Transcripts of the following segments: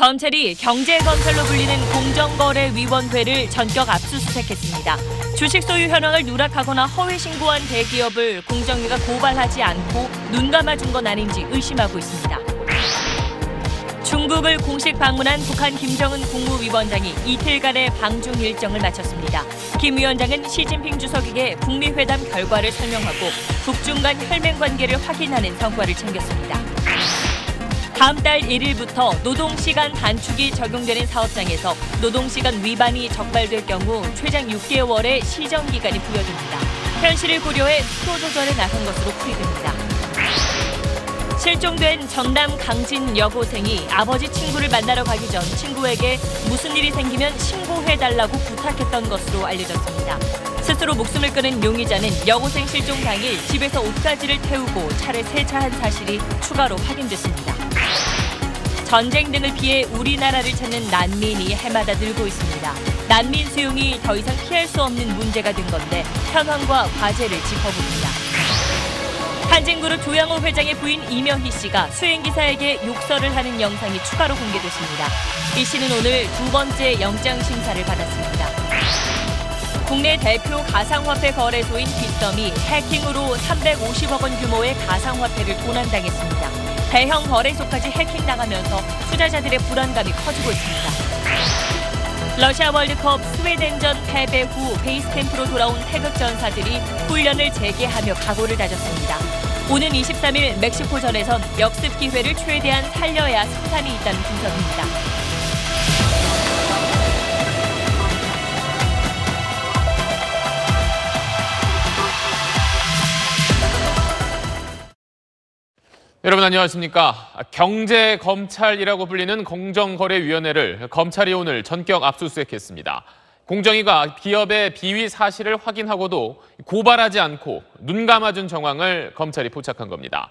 검찰이 경제검찰로 불리는 공정거래위원회를 전격 압수수색했습니다. 주식 소유 현황을 누락하거나 허위 신고한 대기업을 공정위가 고발하지 않고 눈 감아준 건 아닌지 의심하고 있습니다. 중국을 공식 방문한 북한 김정은 국무위원장이 이틀간의 방중 일정을 마쳤습니다. 김 위원장은 시진핑 주석에게 북미 회담 결과를 설명하고 북중 간 혈맹 관계를 확인하는 성과를 챙겼습니다. 다음 달 1일부터 노동시간 단축이 적용되는 사업장에서 노동시간 위반이 적발될 경우 최장 6개월의 시정기간이 부여됩니다. 현실을 고려해 속도 조절에 나선 것으로 풀이됩니다. 실종된 전남 강진 여고생이 아버지 친구를 만나러 가기 전 친구에게 무슨 일이 생기면 신고해달라고 부탁했던 것으로 알려졌습니다. 스스로 목숨을 끊은 용의자는 여고생 실종 당일 집에서 옷가지를 태우고 차를 세차한 사실이 추가로 확인됐습니다. 전쟁 등을 피해 우리나라를 찾는 난민이 해마다 늘고 있습니다. 난민 수용이 더 이상 피할 수 없는 문제가 된 건데 현황과 과제를 짚어봅니다. 한진그룹 조양호 회장의 부인 이명희 씨가 수행기사에게 욕설을 하는 영상이 추가로 공개됐습니다. 이 씨는 오늘 두 번째 영장 심사를 받았습니다. 국내 대표 가상화폐 거래소인 빗썸이 해킹으로 350억 원 규모의 가상화폐를 도난당했습니다. 대형 거래소까지 해킹당하면서 투자자들의 불안감이 커지고 있습니다. 러시아 월드컵 스웨덴전 패배 후 베이스캠프로 돌아온 태극 전사들이 훈련을 재개하며 각오를 다졌습니다. 오는 23일 멕시코전에선 역습 기회를 최대한 살려야 승산이 있다는 분석입니다. 여러분 안녕하십니까. 경제검찰이라고 불리는 공정거래위원회를 검찰이 오늘 전격 압수수색했습니다. 공정위가 기업의 비위 사실을 확인하고도 고발하지 않고 눈 감아준 정황을 검찰이 포착한 겁니다.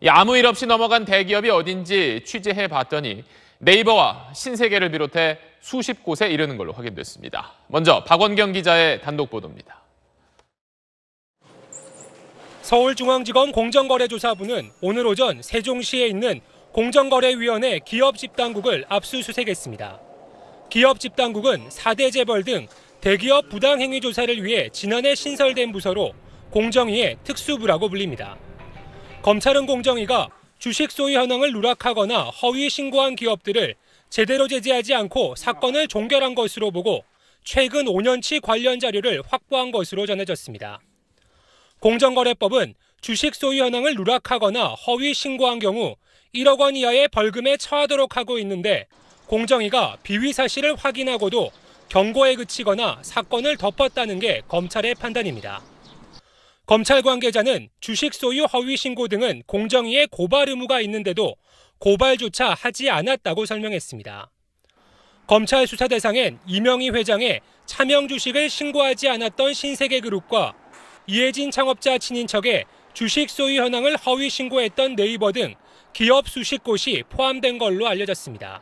아무 일 없이 넘어간 대기업이 어딘지 취재해봤더니 네이버와 신세계를 비롯해 수십 곳에 이르는 걸로 확인됐습니다. 먼저 박원경 기자의 단독 보도입니다. 서울중앙지검 공정거래조사부는 오늘 오전 세종시에 있는 공정거래위원회 기업집단국을 압수수색했습니다. 기업집단국은 4대 재벌 등 대기업 부당행위 조사를 위해 지난해 신설된 부서로 공정위의 특수부라고 불립니다. 검찰은 공정위가 주식 소유 현황을 누락하거나 허위 신고한 기업들을 제대로 제재하지 않고 사건을 종결한 것으로 보고 최근 5년치 관련 자료를 확보한 것으로 전해졌습니다. 공정거래법은 주식 소유 현황을 누락하거나 허위 신고한 경우 1억 원 이하의 벌금에 처하도록 하고 있는데 공정위가 비위 사실을 확인하고도 경고에 그치거나 사건을 덮었다는 게 검찰의 판단입니다. 검찰 관계자는 주식 소유 허위 신고 등은 공정위에 고발 의무가 있는데도 고발조차 하지 않았다고 설명했습니다. 검찰 수사 대상엔 이명희 회장의 차명 주식을 신고하지 않았던 신세계그룹과 이해진 창업자 친인척의 주식 소유 현황을 허위 신고했던 네이버 등 기업 수십 곳이 포함된 걸로 알려졌습니다.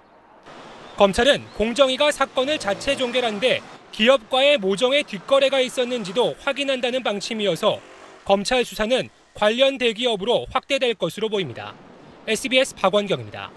검찰은 공정위가 사건을 자체 종결한 데 기업과의 모종의 뒷거래가 있었는지도 확인한다는 방침이어서 검찰 수사는 관련 대기업으로 확대될 것으로 보입니다. SBS 박원경입니다.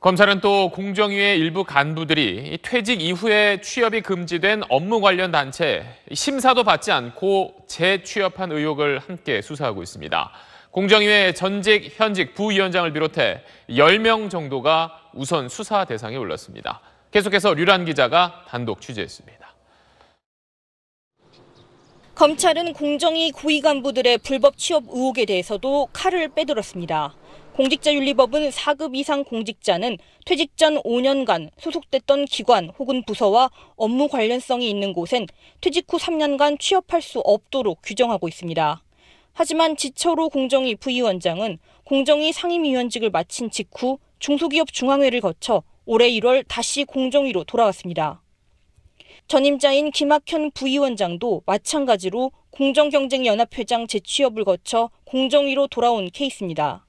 검찰은 또 공정위의 일부 간부들이 퇴직 이후에 취업이 금지된 업무 관련 단체에 심사도 받지 않고 재취업한 의혹을 함께 수사하고 있습니다. 공정위의 전직, 현직 부위원장을 비롯해 10명 정도가 우선 수사 대상에 올랐습니다. 계속해서 류란 기자가 단독 취재했습니다. 검찰은 공정위 고위 간부들의 불법 취업 의혹에 대해서도 칼을 빼들었습니다. 공직자윤리법은 4급 이상 공직자는 퇴직 전 5년간 소속됐던 기관 혹은 부서와 업무 관련성이 있는 곳엔 퇴직 후 3년간 취업할 수 없도록 규정하고 있습니다. 하지만 지철호 공정위 부위원장은 공정위 상임위원직을 마친 직후 중소기업 중앙회를 거쳐 올해 1월 다시 공정위로 돌아왔습니다. 전임자인 김학현 부위원장도 마찬가지로 공정경쟁연합회장 재취업을 거쳐 공정위로 돌아온 케이스입니다.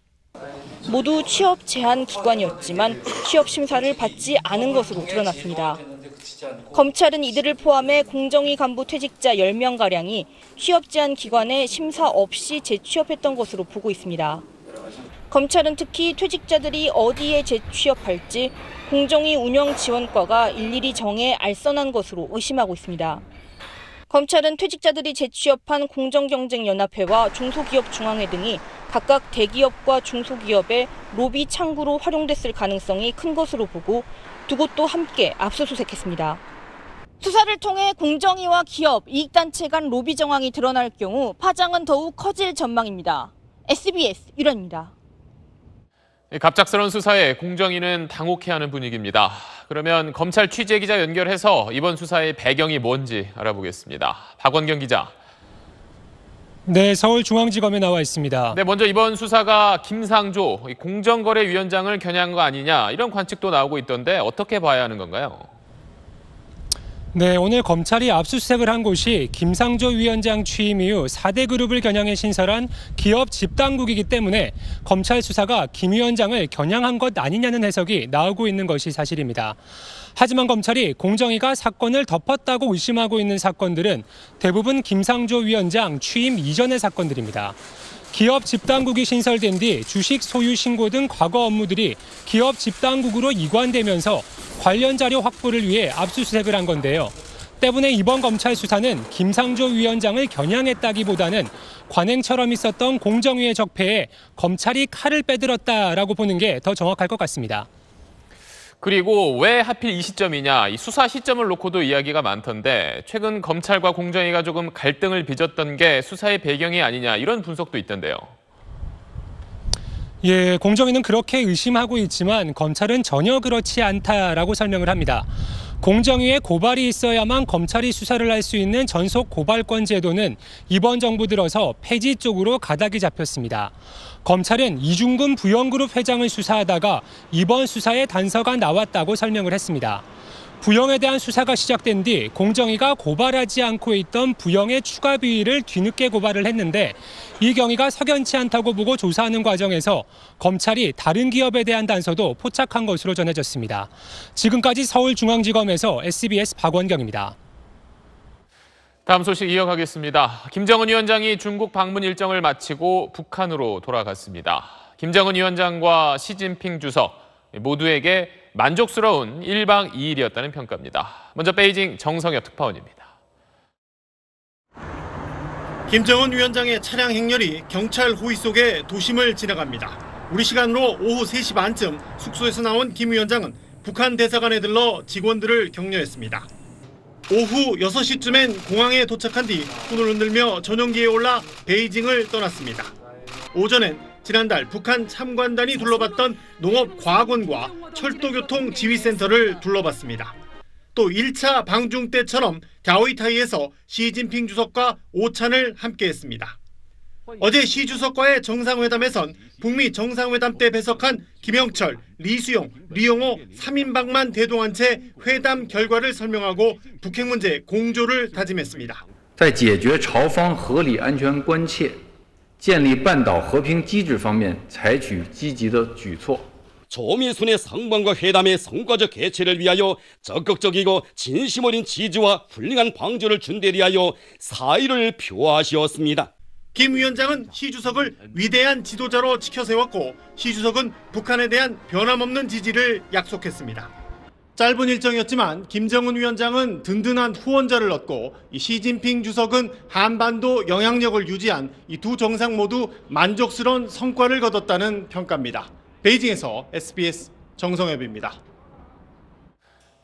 모두 취업 제한 기관이었지만 취업 심사를 받지 않은 것으로 드러났습니다. 검찰은 이들을 포함해 공정위 간부 퇴직자 10명가량이 취업 제한 기관에 심사 없이 재취업했던 것으로 보고 있습니다. 검찰은 특히 퇴직자들이 어디에 재취업할지 공정위 운영지원과가 일일이 정해 알선한 것으로 의심하고 있습니다. 검찰은 퇴직자들이 재취업한 공정경쟁연합회와 중소기업중앙회 등이 각각 대기업과 중소기업의 로비 창구로 활용됐을 가능성이 큰 것으로 보고 두 곳도 함께 압수수색했습니다. 수사를 통해 공정위와 기업, 이익단체 간 로비 정황이 드러날 경우 파장은 더욱 커질 전망입니다. SBS 유련입니다. 갑작스러운 수사에 공정위는 당혹해하는 분위기입니다. 그러면 검찰 취재기자 연결해서 이번 수사의 배경이 뭔지 알아보겠습니다. 박원경 기자. 네, 서울중앙지검에 나와 있습니다. 네, 먼저 이번 수사가 김상조 공정거래위원장을 겨냥한 거 아니냐 이런 관측도 나오고 있던데 어떻게 봐야 하는 건가요? 네, 오늘 검찰이 압수수색을 한 곳이 김상조 위원장 취임 이후 4대 그룹을 겨냥해 신설한 기업 집단국이기 때문에 검찰 수사가 김 위원장을 겨냥한 것 아니냐는 해석이 나오고 있는 것이 사실입니다. 하지만 검찰이 공정위가 사건을 덮었다고 의심하고 있는 사건들은 대부분 김상조 위원장 취임 이전의 사건들입니다. 기업 집단국이 신설된 뒤 주식 소유 신고 등 과거 업무들이 기업 집단국으로 이관되면서 관련 자료 확보를 위해 압수수색을 한 건데요. 때문에 이번 검찰 수사는 김상조 위원장을 겨냥했다기보다는 관행처럼 있었던 공정위의 적폐에 검찰이 칼을 빼들었다라고 보는 게 더 정확할 것 같습니다. 그리고 왜 하필 이 시점이냐, 이 수사 시점을 놓고도 이야기가 많던데 최근 검찰과 공정위가 조금 갈등을 빚었던 게 수사의 배경이 아니냐 이런 분석도 있던데요. 예, 공정위는 그렇게 의심하고 있지만 검찰은 전혀 그렇지 않다라고 설명을 합니다. 공정위에 고발이 있어야만 검찰이 수사를 할 수 있는 전속 고발권 제도는 이번 정부 들어서 폐지 쪽으로 가닥이 잡혔습니다. 검찰은 이중금 부영그룹 회장을 수사하다가 이번 수사에 단서가 나왔다고 설명을 했습니다. 부영에 대한 수사가 시작된 뒤 공정위가 고발하지 않고 있던 부영의 추가 비위를 뒤늦게 고발을 했는데 이 경위가 석연치 않다고 보고 조사하는 과정에서 검찰이 다른 기업에 대한 단서도 포착한 것으로 전해졌습니다. 지금까지 서울중앙지검에서 SBS 박원경입니다. 다음 소식 이어가겠습니다. 김정은 위원장이 중국 방문 일정을 마치고 북한으로 돌아갔습니다. 김정은 위원장과 시진핑 주석 모두에게 만족스러운 1박 2일이었다는 평가입니다. 먼저 베이징 정성엽 특파원입니다. 김정은 위원장의 차량 행렬이 경찰 호위 속에 도심을 지나갑니다. 우리 시간으로 오후 3시 반쯤 숙소에서 나온 김 위원장은 북한 대사관에 들러 직원들을 격려했습니다. 오후 6시쯤엔 공항에 도착한 뒤 손을 흔들며 전용기에 올라 베이징을 떠났습니다. 오전엔 지난달 북한 참관단이 둘러봤던 농업과학원과 철도교통지휘센터를 둘러봤습니다. 또 1차 방중 때처럼 갸오이타이에서 시진핑 주석과 오찬을 함께했습니다. 어제 시 주석과의 정상회담에선 북미 정상회담 때 배석한 김영철, 리수용, 리용호 3인방만 대동한 채 회담 결과를 설명하고 북핵 문제 공조를 다짐했습니다. 在解决朝方合理安全关切 建立半岛和平机制方面采取积极的举措。 조미순의 상반과 회담의 성과적 개최를 위하여 적극적이고 진심 어린 지지와 훌륭한 방조를 준 데 대하여 사의를 표하시었습니다. 김 위원장은 시 주석을 위대한 지도자로 치켜세웠고 시 주석은 북한에 대한 변함없는 지지를 약속했습니다. 짧은 일정이었지만 김정은 위원장은 든든한 후원자를 얻고 시진핑 주석은 한반도 영향력을 유지한 이 두 정상 모두 만족스러운 성과를 거뒀다는 평가입니다. 베이징에서 SBS 정성엽입니다.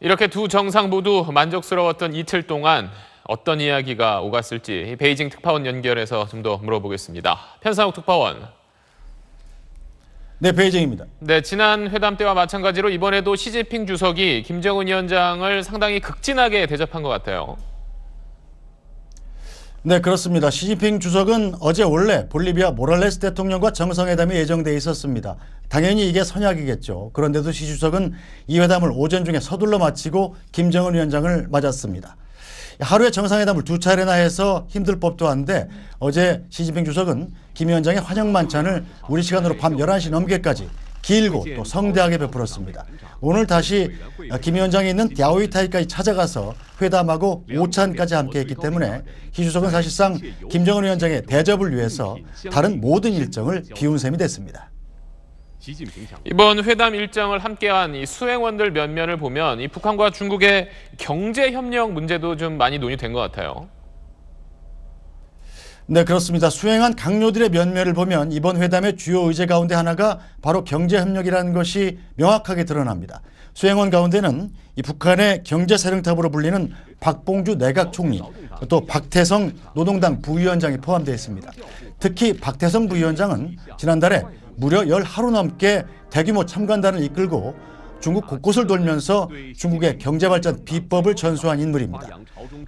이렇게 두 정상 모두 만족스러웠던 이틀 동안 어떤 이야기가 오갔을지 베이징 특파원 연결해서 좀 더 물어보겠습니다. 편상욱 특파원. 네, 베이징입니다. 네, 지난 회담 때와 마찬가지로 이번에도 시진핑 주석이 김정은 위원장을 상당히 극진하게 대접한 것 같아요. 네, 그렇습니다. 시진핑 주석은 어제 원래 볼리비아 모랄레스 대통령과 정상회담이 예정돼 있었습니다. 당연히 이게 선약이겠죠. 그런데도 시 주석은 이 회담을 오전 중에 서둘러 마치고 김정은 위원장을 맞았습니다. 하루에 정상회담을 2차례나 해서 힘들 법도 한데 어제 시진핑 주석은 김 위원장의 환영 만찬을 우리 시간으로 밤 11시 넘게까지 길고 또 성대하게 베풀었습니다. 오늘 다시 김 위원장이 있는 갸오이타이까지 찾아가서 회담하고 오찬까지 함께했기 때문에 시 주석은 사실상 김정은 위원장의 대접을 위해서 다른 모든 일정을 비운 셈이 됐습니다. 이번 회담 일정을 함께한 이 수행원들 면면을 보면 이 북한과 중국의 경제 협력 문제도 좀 많이 논의된 것 같아요. 네, 그렇습니다. 수행한 강요들의 면면을 보면 이번 회담의 주요 의제 가운데 하나가 바로 경제협력이라는 것이 명확하게 드러납니다. 수행원 가운데는 이 북한의 경제사령탑으로 불리는 박봉주 내각총리, 또 박태성 노동당 부위원장이 포함되어 있습니다. 특히 박태성 부위원장은 지난달에 무려 10하루 넘게 대규모 참관단을 이끌고 중국 곳곳을 돌면서 중국의 경제발전 비법을 전수한 인물입니다.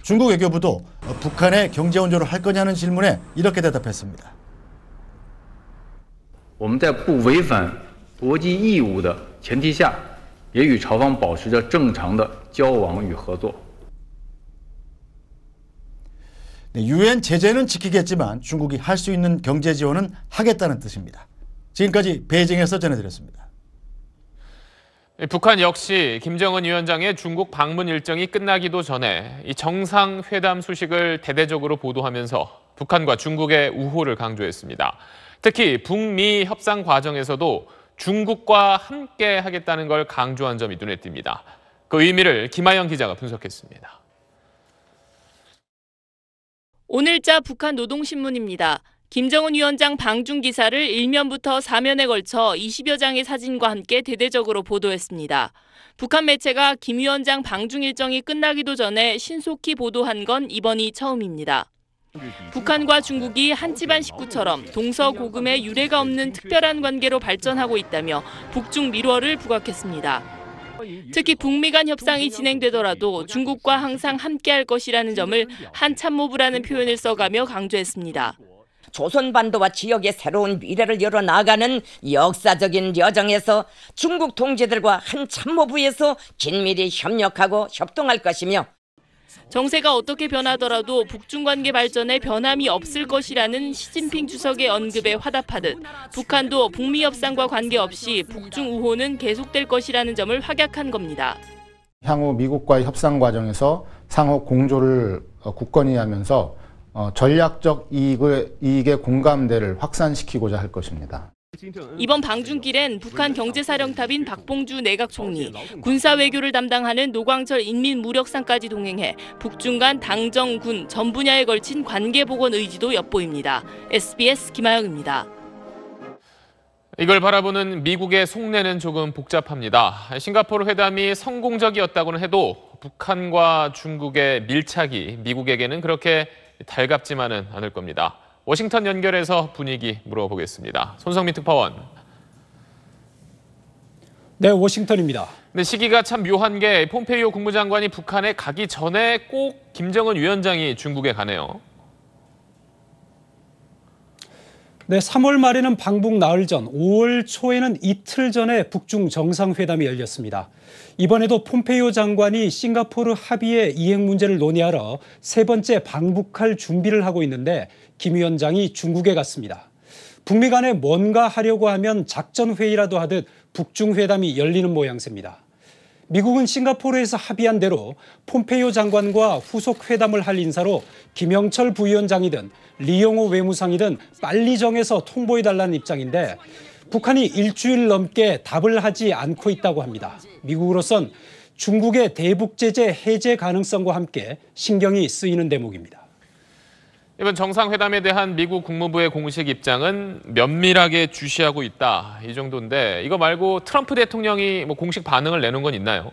중국 외교부도 북한의 경제 원조를 할 거냐는 질문에 이렇게 대답했습니다. 我们在不违反国际义务的前提下，也与朝方保持着正常的交往与合作。 유엔 제재는 지키겠지만 중국이 할 수 있는 경제 지원은 하겠다는 뜻입니다. 지금까지 베이징에서 전해드렸습니다. 북한 역시 김정은 위원장의 중국 방문 일정이 끝나기도 전에 이 정상회담 소식을 대대적으로 보도하면서 북한과 중국의 우호를 강조했습니다. 특히 북미 협상 과정에서도 중국과 함께 하겠다는 걸 강조한 점이 눈에 띕니다. 그 의미를 김하영 기자가 분석했습니다. 오늘자 북한 노동신문입니다. 김정은 위원장 방중 기사를 1면부터 4면에 걸쳐 20여 장의 사진과 함께 대대적으로 보도했습니다. 북한 매체가 김 위원장 방중 일정이 끝나기도 전에 신속히 보도한 건 이번이 처음입니다. 북한과 중국이 한 집안 식구처럼 동서고금의 유례가 없는 특별한 관계로 발전하고 있다며 북중 밀월을 부각했습니다. 특히 북미 간 협상이 진행되더라도 중국과 항상 함께할 것이라는 점을 한 참모부라는 표현을 써가며 강조했습니다. 조선반도와 지역의 새로운 미래를 열어나가는 역사적인 여정에서 중국 동지들과 한 참모부에서 긴밀히 협력하고 협동할 것이며 정세가 어떻게 변하더라도 북중 관계 발전에 변함이 없을 것이라는 시진핑 주석의 언급에 화답하듯 북한도 북미 협상과 관계없이 북중 우호는 계속될 것이라는 점을 확약한 겁니다. 향후 미국과의 협상 과정에서 상호 공조를 굳건히 하면서 전략적 이익의 공감대를 확산시키고자 할 것입니다. 이번 방중길엔 북한 경제사령탑인 박봉주 내각총리, 군사외교를 담당하는 노광철 인민무력상까지 동행해 북중 간 당정, 군 전 분야에 걸친 관계 복원 의지도 엿보입니다. SBS 김하영입니다. 이걸 바라보는 미국의 속내는 조금 복잡합니다. 싱가포르 회담이 성공적이었다고는 해도 북한과 중국의 밀착이 미국에게는 그렇게 달갑지만은 않을 겁니다. 워싱턴 연결해서 분위기 물어보겠습니다. 손성민 특파원. 네, 워싱턴입니다. 근데 시기가 참 묘한 게 폼페이오 국무장관이 북한에 가기 전에 꼭 김정은 위원장이 중국에 가네요. 네, 3월 말에는 방북 나흘 전, 5월 초에는 이틀 전에 북중 정상회담이 열렸습니다. 이번에도 폼페이오 장관이 싱가포르 합의의 이행 문제를 논의하러 세 번째 방북할 준비를 하고 있는데 김 위원장이 중국에 갔습니다. 북미 간에 뭔가 하려고 하면 작전회의라도 하듯 북중 회담이 열리는 모양새입니다. 미국은 싱가포르에서 합의한 대로 폼페이오 장관과 후속 회담을 할 인사로 김영철 부위원장이든 리용호 외무상이든 빨리 정해서 통보해달라는 입장인데 북한이 일주일 넘게 답을 하지 않고 있다고 합니다. 미국으로선 중국의 대북 제재 해제 가능성과 함께 신경이 쓰이는 대목입니다. 이번 정상회담에 대한 미국 국무부의 공식 입장은 면밀하게 주시하고 있다, 이 정도인데 이거 말고 트럼프 대통령이 공식 반응을 내놓은 건 있나요?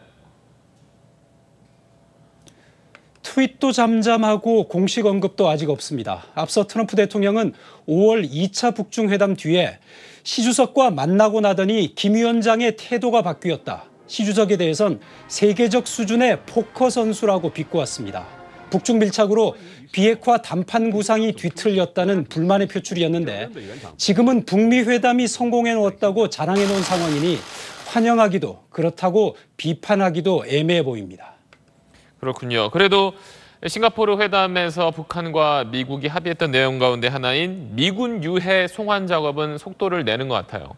트윗도 잠잠하고 공식 언급도 아직 없습니다. 앞서 트럼프 대통령은 5월 2차 북중 회담 뒤에 시 주석과 만나고 나더니 김 위원장의 태도가 바뀌었다. 시 주석에 대해선 세계적 수준의 포커 선수라고 비꼬았습니다. 북중 밀착으로 비핵화 담판 구상이 뒤틀렸다는 불만의 표출이었는데 지금은 북미 회담이 성공해 놓았다고 자랑해 놓은 상황이니 환영하기도 그렇다고 비판하기도 애매해 보입니다. 그렇군요. 그래도 싱가포르 회담에서 북한과 미국이 합의했던 내용 가운데 하나인 미군 유해 송환 작업은 속도를 내는 것 같아요.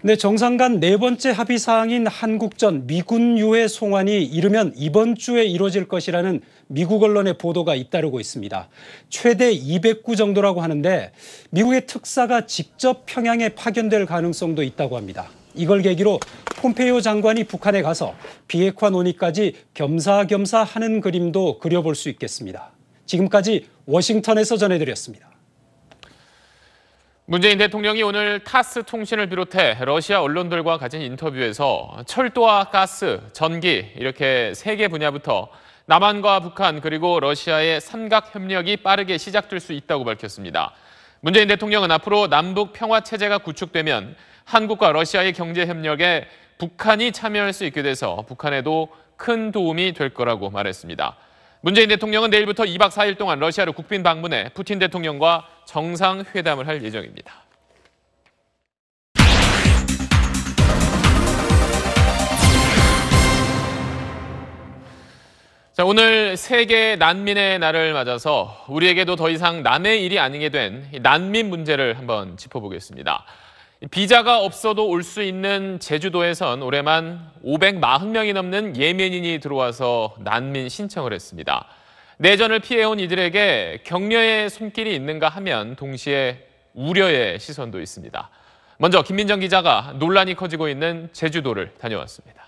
네, 정상 간 네 번째 합의 사항인 한국전 미군 유해 송환이 이르면 이번 주에 이루어질 것이라는 미국 언론의 보도가 잇따르고 있습니다. 최대 200구 정도라고 하는데 미국의 특사가 직접 평양에 파견될 가능성도 있다고 합니다. 이걸 계기로 폼페이오 장관이 북한에 가서 비핵화 논의까지 겸사겸사 하는 그림도 그려볼 수 있겠습니다. 지금까지 워싱턴에서 전해드렸습니다. 문재인 대통령이 오늘 타스 통신을 비롯해 러시아 언론들과 가진 인터뷰에서 철도와 가스, 전기 이렇게 3개 분야부터 남한과 북한 그리고 러시아의 삼각 협력이 빠르게 시작될 수 있다고 밝혔습니다. 문재인 대통령은 앞으로 남북 평화 체제가 구축되면 한국과 러시아의 경제 협력에 북한이 참여할 수 있게 돼서 북한에도 큰 도움이 될 거라고 말했습니다. 문재인 대통령은 내일부터 2박 4일 동안 러시아를 국빈 방문해 푸틴 대통령과 정상회담을 할 예정입니다. 자, 오늘 세계 난민의 날을 맞아서 우리에게도 더 이상 남의 일이 아니게 된 난민 문제를 한번 짚어보겠습니다. 비자가 없어도 올 수 있는 제주도에선 올해만 540명이 넘는 예멘인이 들어와서 난민 신청을 했습니다. 내전을 피해온 이들에게 격려의 손길이 있는가 하면 동시에 우려의 시선도 있습니다. 먼저 김민정 기자가 논란이 커지고 있는 제주도를 다녀왔습니다.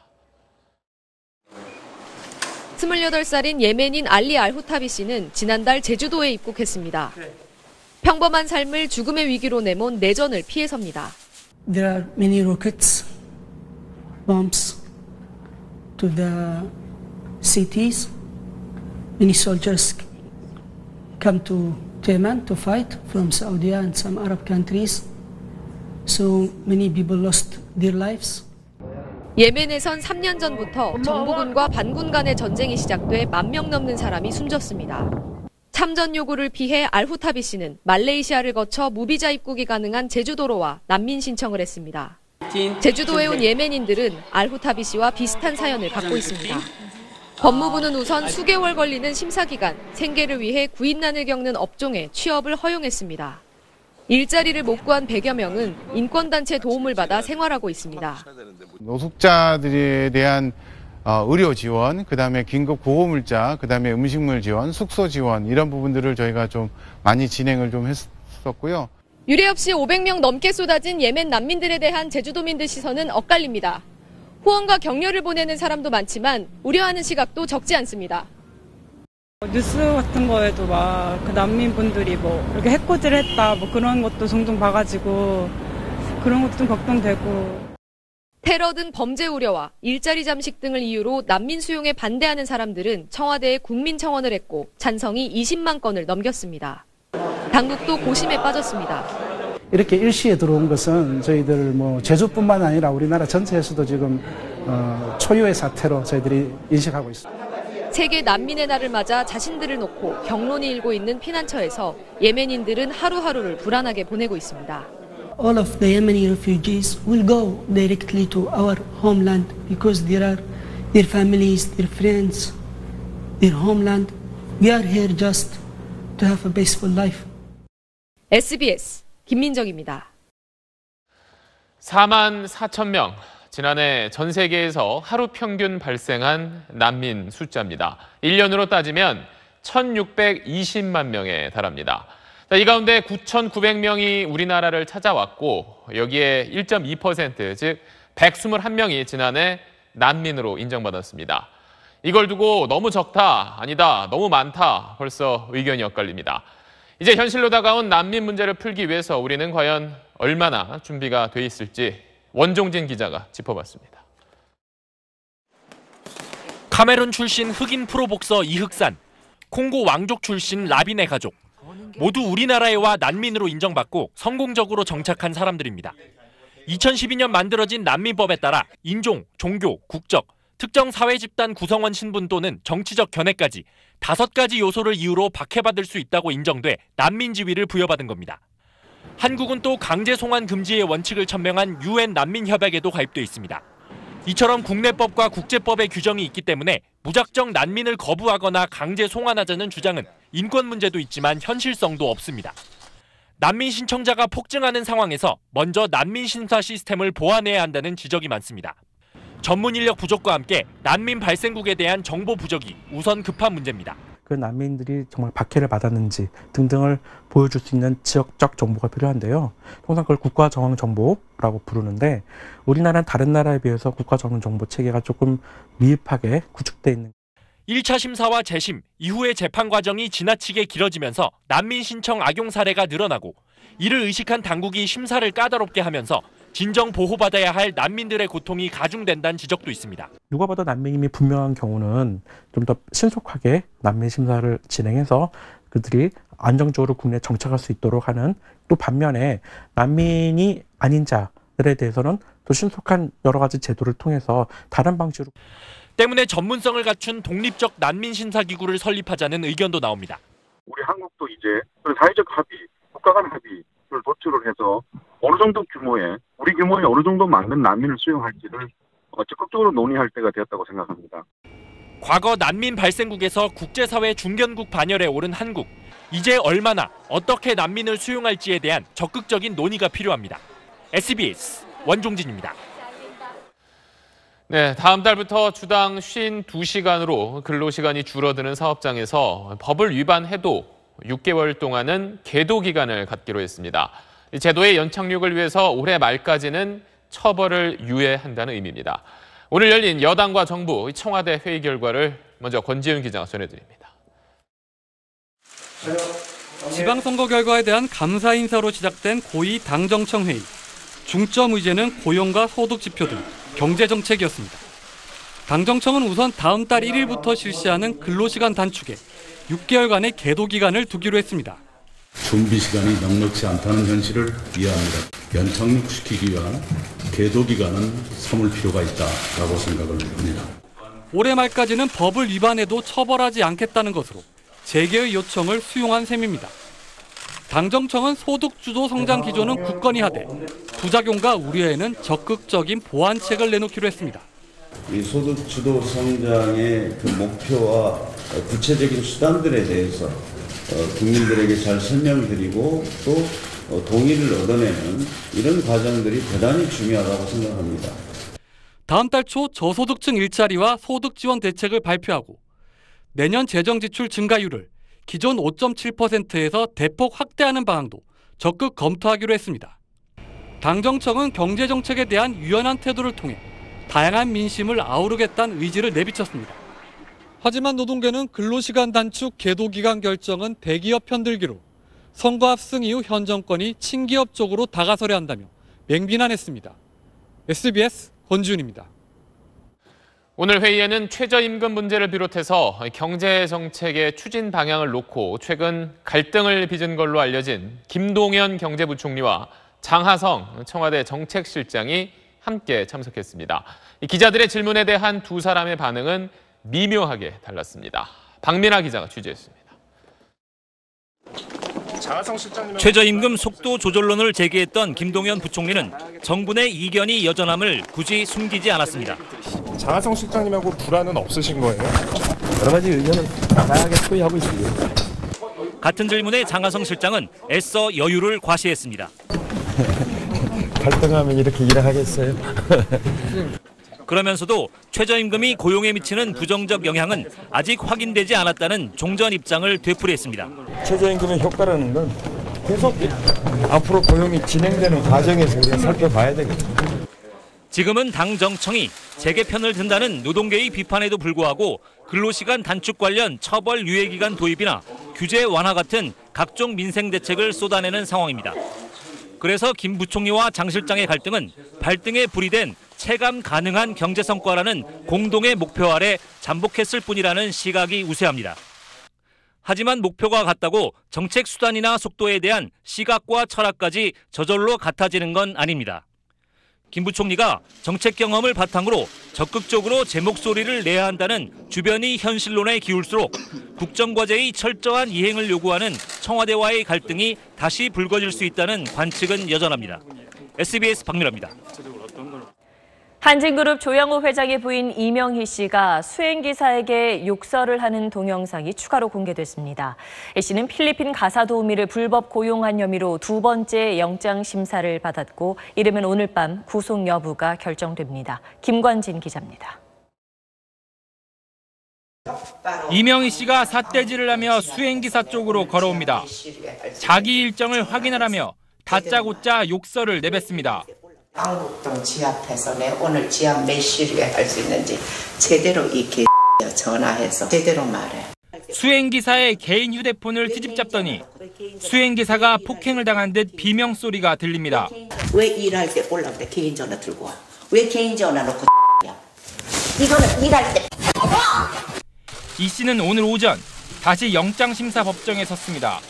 28살인 예멘인 알리 알후타비 씨는 지난달 제주도에 입국했습니다. 평범한 삶을 죽음의 위기로 내몬 내전을 피해서입니다. There are many rockets, bombs to the cities. Many soldiers come to Yemen to fight from Saudi and some Arab countries. So many people lost their lives. 예멘에선 3년 전부터 정부군과 반군 간의 전쟁이 시작돼 10,000명 넘는 사람이 숨졌습니다. 참전 요구를 피해 알후타비 씨는 말레이시아를 거쳐 무비자 입국이 가능한 제주도로 와 난민 신청을 했습니다. 제주도에 온 예멘인들은 알후타비 씨와 비슷한 사연을 갖고 있습니다. 법무부는 우선 수개월 걸리는 심사기간, 생계를 위해 구인난을 겪는 업종에 취업을 허용했습니다. 일자리를 못 구한 100여 명은 인권단체 도움을 받아 생활하고 있습니다. 노숙자들에 대한 의료 지원, 그다음에 긴급 구호물자, 그다음에 음식물 지원, 숙소 지원 이런 부분들을 저희가 좀 많이 진행을 좀 했었고요. 유례 없이 500명 넘게 쏟아진 예멘 난민들에 대한 제주도민들 시선은 엇갈립니다. 후원과 격려를 보내는 사람도 많지만 우려하는 시각도 적지 않습니다. 뉴스 같은 거에도 막 그 난민분들이 뭐 이렇게 해코지를 했다 뭐 그런 것도 종종 봐가지고 그런 것도 좀 걱정되고. 테러 등 범죄 우려와 일자리 잠식 등을 이유로 난민 수용에 반대하는 사람들은 청와대에 국민청원을 했고 찬성이 20만 건을 넘겼습니다. 당국도 고심에 빠졌습니다. 이렇게 일시에 들어온 것은 저희들 뭐 제주뿐만 아니라 우리나라 전체에서도 지금 초유의 사태로 저희들이 인식하고 있습니다. 세계 난민의 날을 맞아 자신들을 놓고 경론이 일고 있는 피난처에서 예멘인들은 하루하루를 불안하게 보내고 있습니다. All of the Yemeni refugees will go directly to our homeland because there are their families, their friends, their homeland. We are here just to have a peaceful life. SBS 김민정입니다. 44,000명. 지난해 전 세계에서 하루 평균 발생한 난민 숫자입니다. 1년으로 따지면 1,620만 명에 달합니다. 이 가운데 9,900명이 우리나라를 찾아왔고 여기에 1.2%, 즉 121명이 지난해 난민으로 인정받았습니다. 이걸 두고 너무 적다, 아니다, 너무 많다 벌써 의견이 엇갈립니다. 이제 현실로 다가온 난민 문제를 풀기 위해서 우리는 과연 얼마나 준비가 돼 있을지 원종진 기자가 짚어봤습니다. 카메룬 출신 흑인 프로복서 이흑산, 콩고 왕족 출신 라빈의 가족. 모두 우리나라에 와 난민으로 인정받고 성공적으로 정착한 사람들입니다. 2012년 만들어진 난민법에 따라 인종, 종교, 국적, 특정 사회집단 구성원 신분 또는 정치적 견해까지 5가지 요소를 이유로 박해받을 수 있다고 인정돼 난민 지위를 부여받은 겁니다. 한국은 또 강제 송환 금지의 원칙을 천명한 UN 난민협약에도 가입돼 있습니다. 이처럼 국내법과 국제법의 규정이 있기 때문에 무작정 난민을 거부하거나 강제 송환하자는 주장은 인권 문제도 있지만 현실성도 없습니다. 난민 신청자가 폭증하는 상황에서 먼저 난민 심사 시스템을 보완해야 한다는 지적이 많습니다. 전문 인력 부족과 함께 난민 발생국에 대한 정보 부족이 우선 급한 문제입니다. 그 난민들이 정말 박해를 받았는지 등등을 보여줄 수 있는 지역적 정보가 필요한데요. 통상 그걸 국가정황정보라고 부르는데 우리나라는 다른 나라에 비해서 국가정황정보 체계가 조금 미흡하게 구축되어 있는 1차 심사와 재심, 이후의 재판 과정이 지나치게 길어지면서 난민 신청 악용 사례가 늘어나고 이를 의식한 당국이 심사를 까다롭게 하면서 진정 보호받아야 할 난민들의 고통이 가중된다는 지적도 있습니다. 누가 봐도 난민임이 분명한 경우는 좀 더 신속하게 난민 심사를 진행해서 그들이 안정적으로 국내에 정착할 수 있도록 하는, 또 반면에 난민이 아닌 자들에 대해서는 또 신속한 여러 가지 제도를 통해서 다른 방식으로 때문에 전문성을 갖춘 독립적 난민 심사 기구를 설립하자는 의견도 나옵니다. 우리 한국도 이제 사회적 합의, 국가 간 합의를 도출을 해서 어느 정도 규모의, 우리 규모에 어느 정도 맞는 난민을 수용할지를 적극적으로 논의할 때가 되었다고 생각합니다. 과거 난민 발생국에서 국제사회 중견국 반열에 오른 한국. 이제 얼마나 어떻게 난민을 수용할지에 대한 적극적인 논의가 필요합니다. SBS 원종진입니다. 네, 다음 달부터 주당 52시간으로 근로시간이 줄어드는 사업장에서 법을 위반해도 6개월 동안은 계도 기간을 갖기로 했습니다. 이 제도의 연착륙을 위해서 올해 말까지는 처벌을 유예한다는 의미입니다. 오늘 열린 여당과 정부 청와대 회의 결과를 먼저 권지윤 기자가 전해드립니다. 지방선거 결과에 대한 감사 인사로 시작된 고2 당정청 회의. 중점 의제는 고용과 소득 지표 등 경제정책이었습니다. 당정청은 우선 다음 달 1일부터 실시하는 근로시간 단축에 6개월간의 계도 기간을 두기로 했습니다. 준비 시간이 넉넉지 않다는 현실을 이해합니다. 연착륙시키기 위한 계도 기간은 삼을 필요가 있다라고 생각을 합니다. 올해 말까지는 법을 위반해도 처벌하지 않겠다는 것으로 재개의 요청을 수용한 셈입니다. 당정청은 소득주도 성장 기조는 굳건히 하되 부작용과 우려에는 적극적인 보완책을 내놓기로 했습니다. 이 소득주도 성장의 그 목표와 구체적인 수단들에 대해서 국민들에게 잘 설명드리고 또 동의를 얻어내는 이런 과정들이 대단히 중요하다고 생각합니다. 다음 달 초 저소득층 일자리와 소득 지원 대책을 발표하고 내년 재정 지출 증가율을 기존 5.7%에서 대폭 확대하는 방안도 적극 검토하기로 했습니다. 당정청은 경제정책에 대한 유연한 태도를 통해 다양한 민심을 아우르겠다는 의지를 내비쳤습니다. 하지만 노동계는 근로시간 단축 계도기간 결정은 대기업 편들기로 선거 합승 이후 현 정권이 친기업 쪽으로 다가서려 한다며 맹비난했습니다. SBS 권지윤입니다. 오늘 회의에는 최저임금 문제를 비롯해서 경제정책의 추진 방향을 놓고 최근 갈등을 빚은 걸로 알려진 김동연 경제부총리와 장하성 청와대 정책실장이 함께 참석했습니다. 기자들의 질문에 대한 두 사람의 반응은 미묘하게 달랐습니다. 박민아 기자가 취재했습니다. 최저임금 속도 조절론을 제기했던 김동연 부총리는 정부 내 이견이 여전함을 굳이 숨기지 않았습니다. 장하성 실장님하고 불안은 없으신 거예요? 여러 가지 의견을 다양하게 토의하고 있습니다. 같은 질문에 장하성 실장은 애써 여유를 과시했습니다. 갈등하면 이렇게 일하겠어요? 그러면서도 최저임금이 고용에 미치는 부정적 영향은 아직 확인되지 않았다는 종전 입장을 되풀이했습니다. 최저임금의 효과라는 건 계속 앞으로 고용이 진행되는 과정에서 우리가 살펴봐야 되겠죠. 지금은 당정청이 재개편을 든다는 노동계의 비판에도 불구하고 근로시간 단축 관련 처벌 유예기간 도입이나 규제 완화 같은 각종 민생 대책을 쏟아내는 상황입니다. 그래서 김 부총리와 장 실장의 갈등은 발등에 불이 된 체감 가능한 경제 성과라는 공동의 목표 아래 잠복했을 뿐이라는 시각이 우세합니다. 하지만 목표가 같다고 정책 수단이나 속도에 대한 시각과 철학까지 저절로 같아지는 건 아닙니다. 김 부총리가 정책 경험을 바탕으로 적극적으로 제 목소리를 내야 한다는 주변이 현실론에 기울수록 국정과제의 철저한 이행을 요구하는 청와대와의 갈등이 다시 불거질 수 있다는 관측은 여전합니다. SBS 박미라입니다. 한진그룹 조양호 회장의 부인 이명희 씨가 수행기사에게 욕설을 하는 동영상이 추가로 공개됐습니다. 이 씨는 필리핀 가사도우미를 불법 고용한 혐의로 두 번째 영장 심사를 받았고 이르면 오늘 밤 구속 여부가 결정됩니다. 김관진 기자입니다. 이명희 씨가 삿대질을 하며 수행기사 쪽으로 걸어옵니다. 자기 일정을 확인하라며 다짜고짜 욕설을 내뱉습니다. 방북동 지압해서 내 오늘 지압 몇 시에 할 수 있는지 제대로 이 전화해서 제대로 말해. 수행기사의 개인 휴대폰을 트집잡더니 수행기사가 폭행을 당한 듯 비명소리가 들립니다. 왜 일할 때 올라 그래 개인 전화 들고 와. 왜 개인 전화 놓고 야. 이거는 일할 때. 이 씨는 오늘 오전 다시 영장심사 법정에 섰습니다.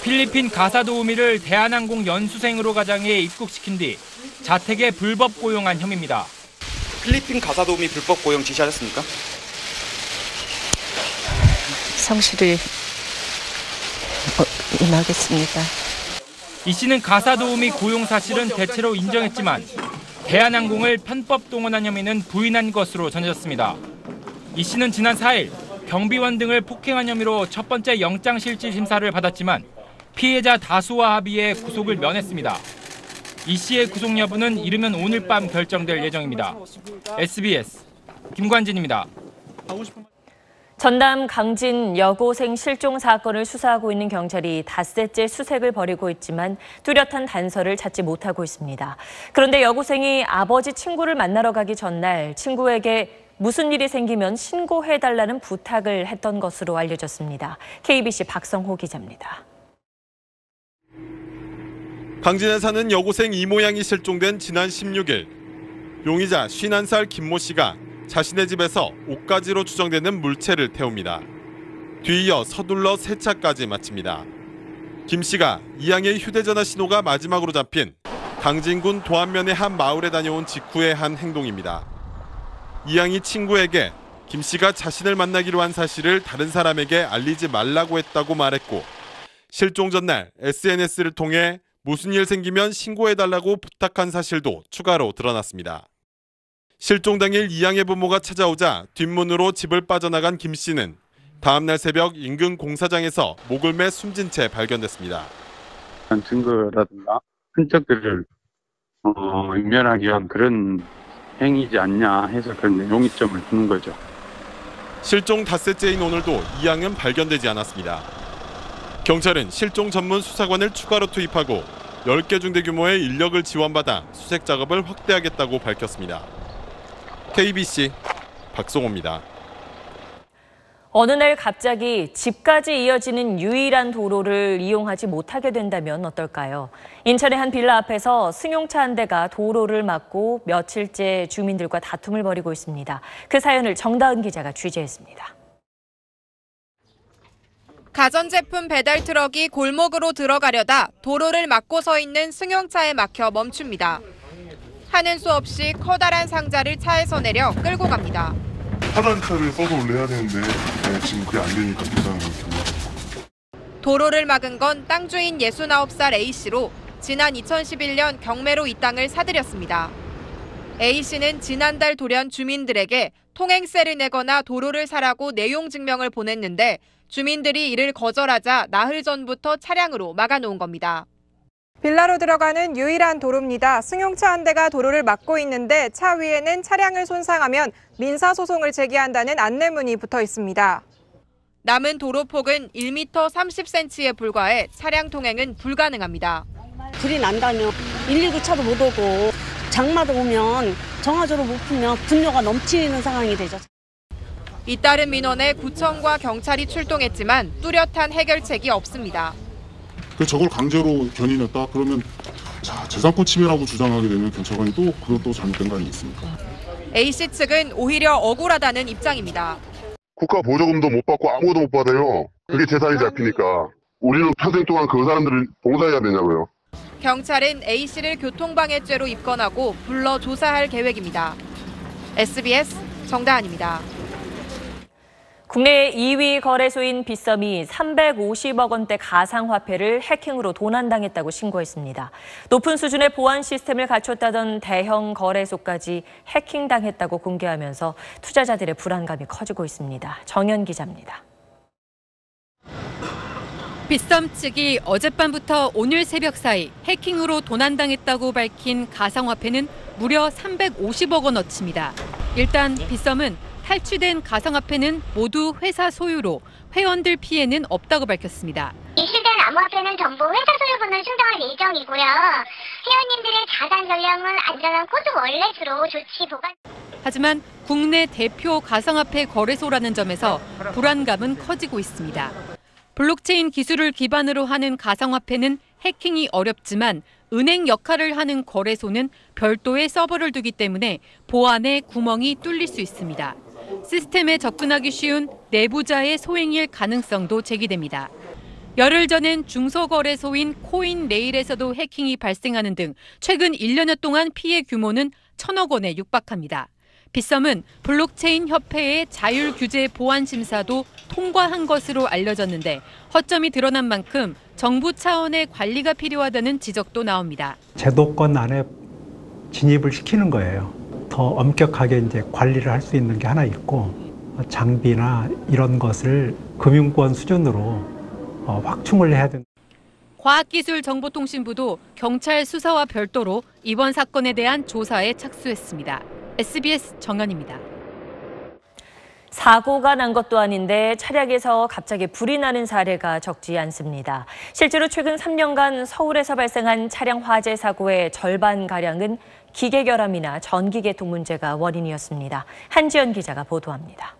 필리핀 가사도우미를 대한항공 연수생으로 가장해 입국시킨 뒤 자택에 불법 고용한 혐의입니다. 필리핀 가사도우미 불법 고용 지시하셨습니까? 성실히 임하겠습니다. 이 씨는 가사도우미 고용 사실은 대체로 인정했지만 대한항공을 편법 동원한 혐의는 부인한 것으로 전해졌습니다. 이 씨는 지난 4일 경비원 등을 폭행한 혐의로 첫 번째 영장실질 심사를 받았지만 피해자 다수와 합의해 구속을 면했습니다. 이 씨의 구속 여부는 이르면 오늘 밤 결정될 예정입니다. SBS 김관진입니다. 전남 강진 여고생 실종 사건을 수사하고 있는 경찰이 닷새째 수색을 벌이고 있지만 뚜렷한 단서를 찾지 못하고 있습니다. 그런데 여고생이 아버지 친구를 만나러 가기 전날 친구에게 무슨 일이 생기면 신고해달라는 부탁을 했던 것으로 알려졌습니다. KBC 박성호 기자입니다. 강진에 사는 여고생 이모 양이 실종된 지난 16일 용의자 51살 김모 씨가 자신의 집에서 옷가지로 추정되는 물체를 태웁니다. 뒤이어 서둘러 세차까지 마칩니다. 김 씨가 이 양의 휴대전화 신호가 마지막으로 잡힌 강진군 도안면의 한 마을에 다녀온 직후의 한 행동입니다. 이 양이 친구에게 김 씨가 자신을 만나기로 한 사실을 다른 사람에게 알리지 말라고 했다고 말했고 실종 전날 SNS를 통해 무슨 일 생기면 신고해달라고 부탁한 사실도 추가로 드러났습니다. 실종 당일 이 양의 부모가 찾아오자 뒷문으로 집을 빠져나간 김 씨는 다음 날 새벽 인근 공사장에서 목을 매 숨진 채 발견됐습니다. 증거라든가 흔적들을 인멸하기 위한 그런 행위지 않냐 해서 그런 용의점을 두는 거죠. 실종 닷새째인 오늘도 이 양은 발견되지 않았습니다. 경찰은 실종 전문 수사관을 추가로 투입하고 10개 중대 규모의 인력을 지원받아 수색 작업을 확대하겠다고 밝혔습니다. KBC 박성호입니다. 어느 날 갑자기 집까지 이어지는 유일한 도로를 이용하지 못하게 된다면 어떨까요? 인천의 한 빌라 앞에서 승용차 한 대가 도로를 막고 며칠째 주민들과 다툼을 벌이고 있습니다. 그 사연을 정다은 기자가 취재했습니다. 가전제품 배달 트럭이 골목으로 들어가려다 도로를 막고 서 있는 승용차에 막혀 멈춥니다. 하는 수 없이 커다란 상자를 차에서 내려 끌고 갑니다. 하단차를 써서 올려야 되는데 지금 그게 안 되니까 비싼 거죠. 도로를 막은 건 땅 주인 69살 A씨로 지난 2011년 경매로 이 땅을 사들였습니다. A씨는 지난달 돌연 주민들에게 통행세를 내거나 도로를 사라고 내용 증명을 보냈는데 주민들이 이를 거절하자 나흘 전부터 차량으로 막아놓은 겁니다. 빌라로 들어가는 유일한 도로입니다. 승용차 한 대가 도로를 막고 있는데 차 위에는 차량을 손상하면 민사소송을 제기한다는 안내문이 붙어 있습니다. 남은 도로폭은 1m 30cm에 불과해 차량 통행은 불가능합니다. 불이 난다면 119 차도 못 오고 장마도 오면 정화조로 못 풀면 분뇨가 넘치는 상황이 되죠. 잇따른 민원에 구청과 경찰이 출동했지만 뚜렷한 해결책이 없습니다. 저걸 강제로 견인했다 그러면 재산권 침해라고 주장하게 되면 경찰관이 또 그것도 잘못된 거 아니겠습니까? A씨 측은 오히려 억울하다는 입장입니다. 국가 보조금도 못 받고 아무것도 못 받아요. 그게 재산이 잡히니까 우리는 평생 동안 그 사람들을 봉사해야 되냐고요. 경찰은 A씨를 교통방해죄로 입건하고 불러 조사할 계획입니다. SBS 정다은입니다. 국내 2위 거래소인 빗썸이 350억 원대 가상화폐를 해킹으로 도난당했다고 신고했습니다. 높은 수준의 보안 시스템을 갖췄다던 대형 거래소까지 해킹당했다고 공개하면서 투자자들의 불안감이 커지고 있습니다. 정연 기자입니다. 빗썸 측이 어젯밤부터 오늘 새벽 사이 해킹으로 도난당했다고 밝힌 가상화폐는 무려 350억 원어치입니다. 일단 빗썸은 탈취된 가상화폐는 모두 회사 소유로 회원들 피해는 없다고 밝혔습니다. 이슈된 암호화폐는 전부 회사 소유분을 충당할 예정이고요. 회원님들의 자산 전략은 안전한 코드 월렛으로 조치 보관. 하지만 국내 대표 가상화폐 거래소라는 점에서 불안감은 커지고 있습니다. 블록체인 기술을 기반으로 하는 가상화폐는 해킹이 어렵지만 은행 역할을 하는 거래소는 별도의 서버를 두기 때문에 보안에 구멍이 뚫릴 수 있습니다. 시스템에 접근하기 쉬운 내부자의 소행일 가능성도 제기됩니다. 열흘 전엔 중소거래소인 코인레일에서도 해킹이 발생하는 등 최근 1년여 동안 피해 규모는 1,000억 원에 육박합니다. 빗썸은 블록체인 협회의 자율 규제 보안 심사도 통과한 것으로 알려졌는데 허점이 드러난 만큼 정부 차원의 관리가 필요하다는 지적도 나옵니다. 제도권 안에 진입을 시키는 거예요. 더 엄격하게 이제 관리를 할 수 있는 게 하나 있고 장비나 이런 것을 금융권 수준으로 확충을 해야 된다. 과학기술정보통신부도 경찰 수사와 별도로 이번 사건에 대한 조사에 착수했습니다. SBS 정연입니다. 사고가 난 것도 아닌데 차량에서 갑자기 불이 나는 사례가 적지 않습니다. 실제로 최근 3년간 서울에서 발생한 차량 화재 사고의 절반가량은 기계결함이나 전기계통 문제가 원인이었습니다. 한지연 기자가 보도합니다.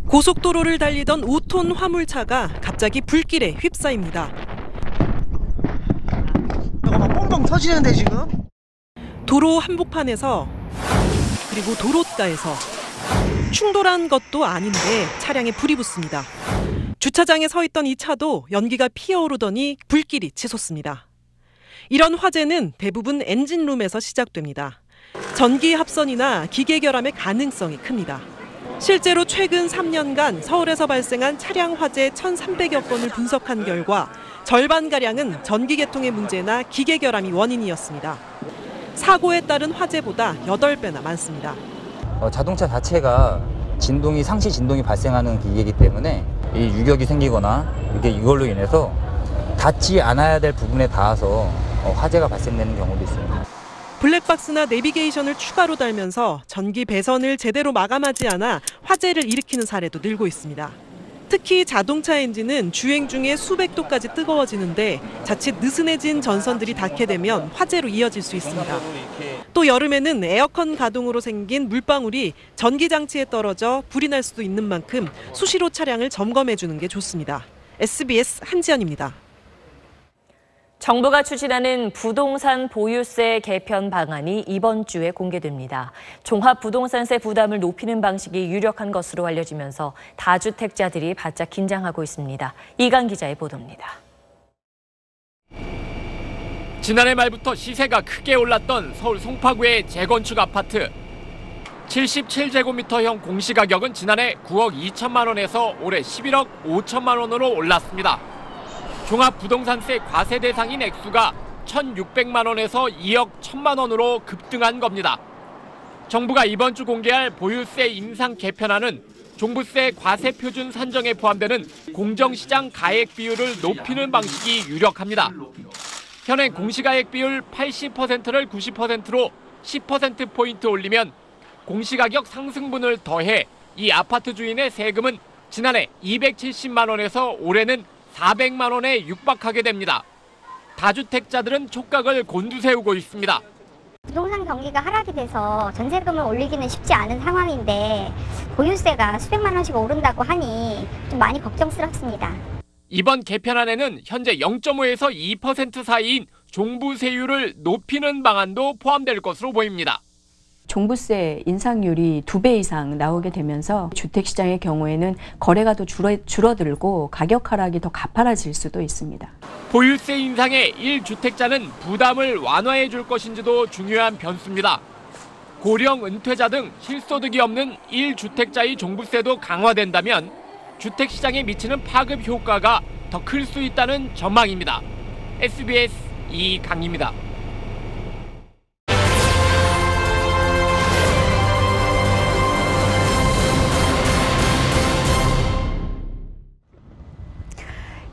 고속도로를 달리던 5톤 화물차가 갑자기 불길에 휩싸입니다. 잠깐만, 뻥뻥 터지는데 지금? 도로 한복판에서 그리고 도로가에서 충돌한 것도 아닌데 차량에 불이 붙습니다. 주차장에 서 있던 이 차도 연기가 피어오르더니 불길이 치솟습니다. 이런 화재는 대부분 엔진룸에서 시작됩니다. 전기 합선이나 기계 결함의 가능성이 큽니다. 실제로 최근 3년간 서울에서 발생한 차량 화재 1,300여 건을 분석한 결과 절반가량은 전기계통의 문제나 기계 결함이 원인이었습니다. 사고에 따른 화재보다 8배나 많습니다. 자동차 자체가 상시 진동이 발생하는 기계이기 때문에 이 유격이 생기거나 이걸로 인해서 닿지 않아야 될 부분에 닿아서 화재가 발생되는 경우도 있습니다. 블랙박스나 내비게이션을 추가로 달면서 전기 배선을 제대로 마감하지 않아 화재를 일으키는 사례도 늘고 있습니다. 특히 자동차 엔진은 주행 중에 수백 도까지 뜨거워지는데 자칫 느슨해진 전선들이 닿게 되면 화재로 이어질 수 있습니다. 또 여름에는 에어컨 가동으로 생긴 물방울이 전기장치에 떨어져 불이 날 수도 있는 만큼 수시로 차량을 점검해 주는 게 좋습니다. SBS 한지연입니다. 정부가 추진하는 부동산 보유세 개편 방안이 이번 주에 공개됩니다. 종합부동산세 부담을 높이는 방식이 유력한 것으로 알려지면서 다주택자들이 바짝 긴장하고 있습니다. 이강 기자의 보도입니다. 지난해 말부터 시세가 크게 올랐던 서울 송파구의 재건축 아파트. 77제곱미터형 공시가격은 지난해 9억 2천만 원에서 올해 11억 5천만 원으로 올랐습니다. 종합부동산세 과세 대상인 액수가 1,600만 원에서 2억 1천만 원으로 급등한 겁니다. 정부가 이번 주 공개할 보유세 인상 개편안은 종부세 과세 표준 산정에 포함되는 공정시장 가액 비율을 높이는 방식이 유력합니다. 현행 공시가액 비율 80%를 90%로 10%포인트 올리면 공시가격 상승분을 더해 이 아파트 주인의 세금은 지난해 270만 원에서 올해는 400만 원에 육박하게 됩니다. 다주택자들은 촉각을 곤두세우고 있습니다. 부동산 경기가 하락이 돼서 전세금을 올리기는 쉽지 않은 상황인데 보유세가 수백만 원씩 오른다고 하니 좀 많이 걱정스럽습니다. 이번 개편안에는 현재 0.5에서 2% 사이인 종부세율을 높이는 방안도 포함될 것으로 보입니다. 종부세 인상률이 2배 이상 나오게 되면서 주택시장의 경우에는 거래가 더 줄어들고 가격 하락이 더 가파라질 수도 있습니다. 보유세 인상에 1주택자는 부담을 완화해 줄 것인지도 중요한 변수입니다. 고령 은퇴자 등 실소득이 없는 1주택자의 종부세도 강화된다면 주택시장에 미치는 파급 효과가 더 클 수 있다는 전망입니다. SBS 이강입니다.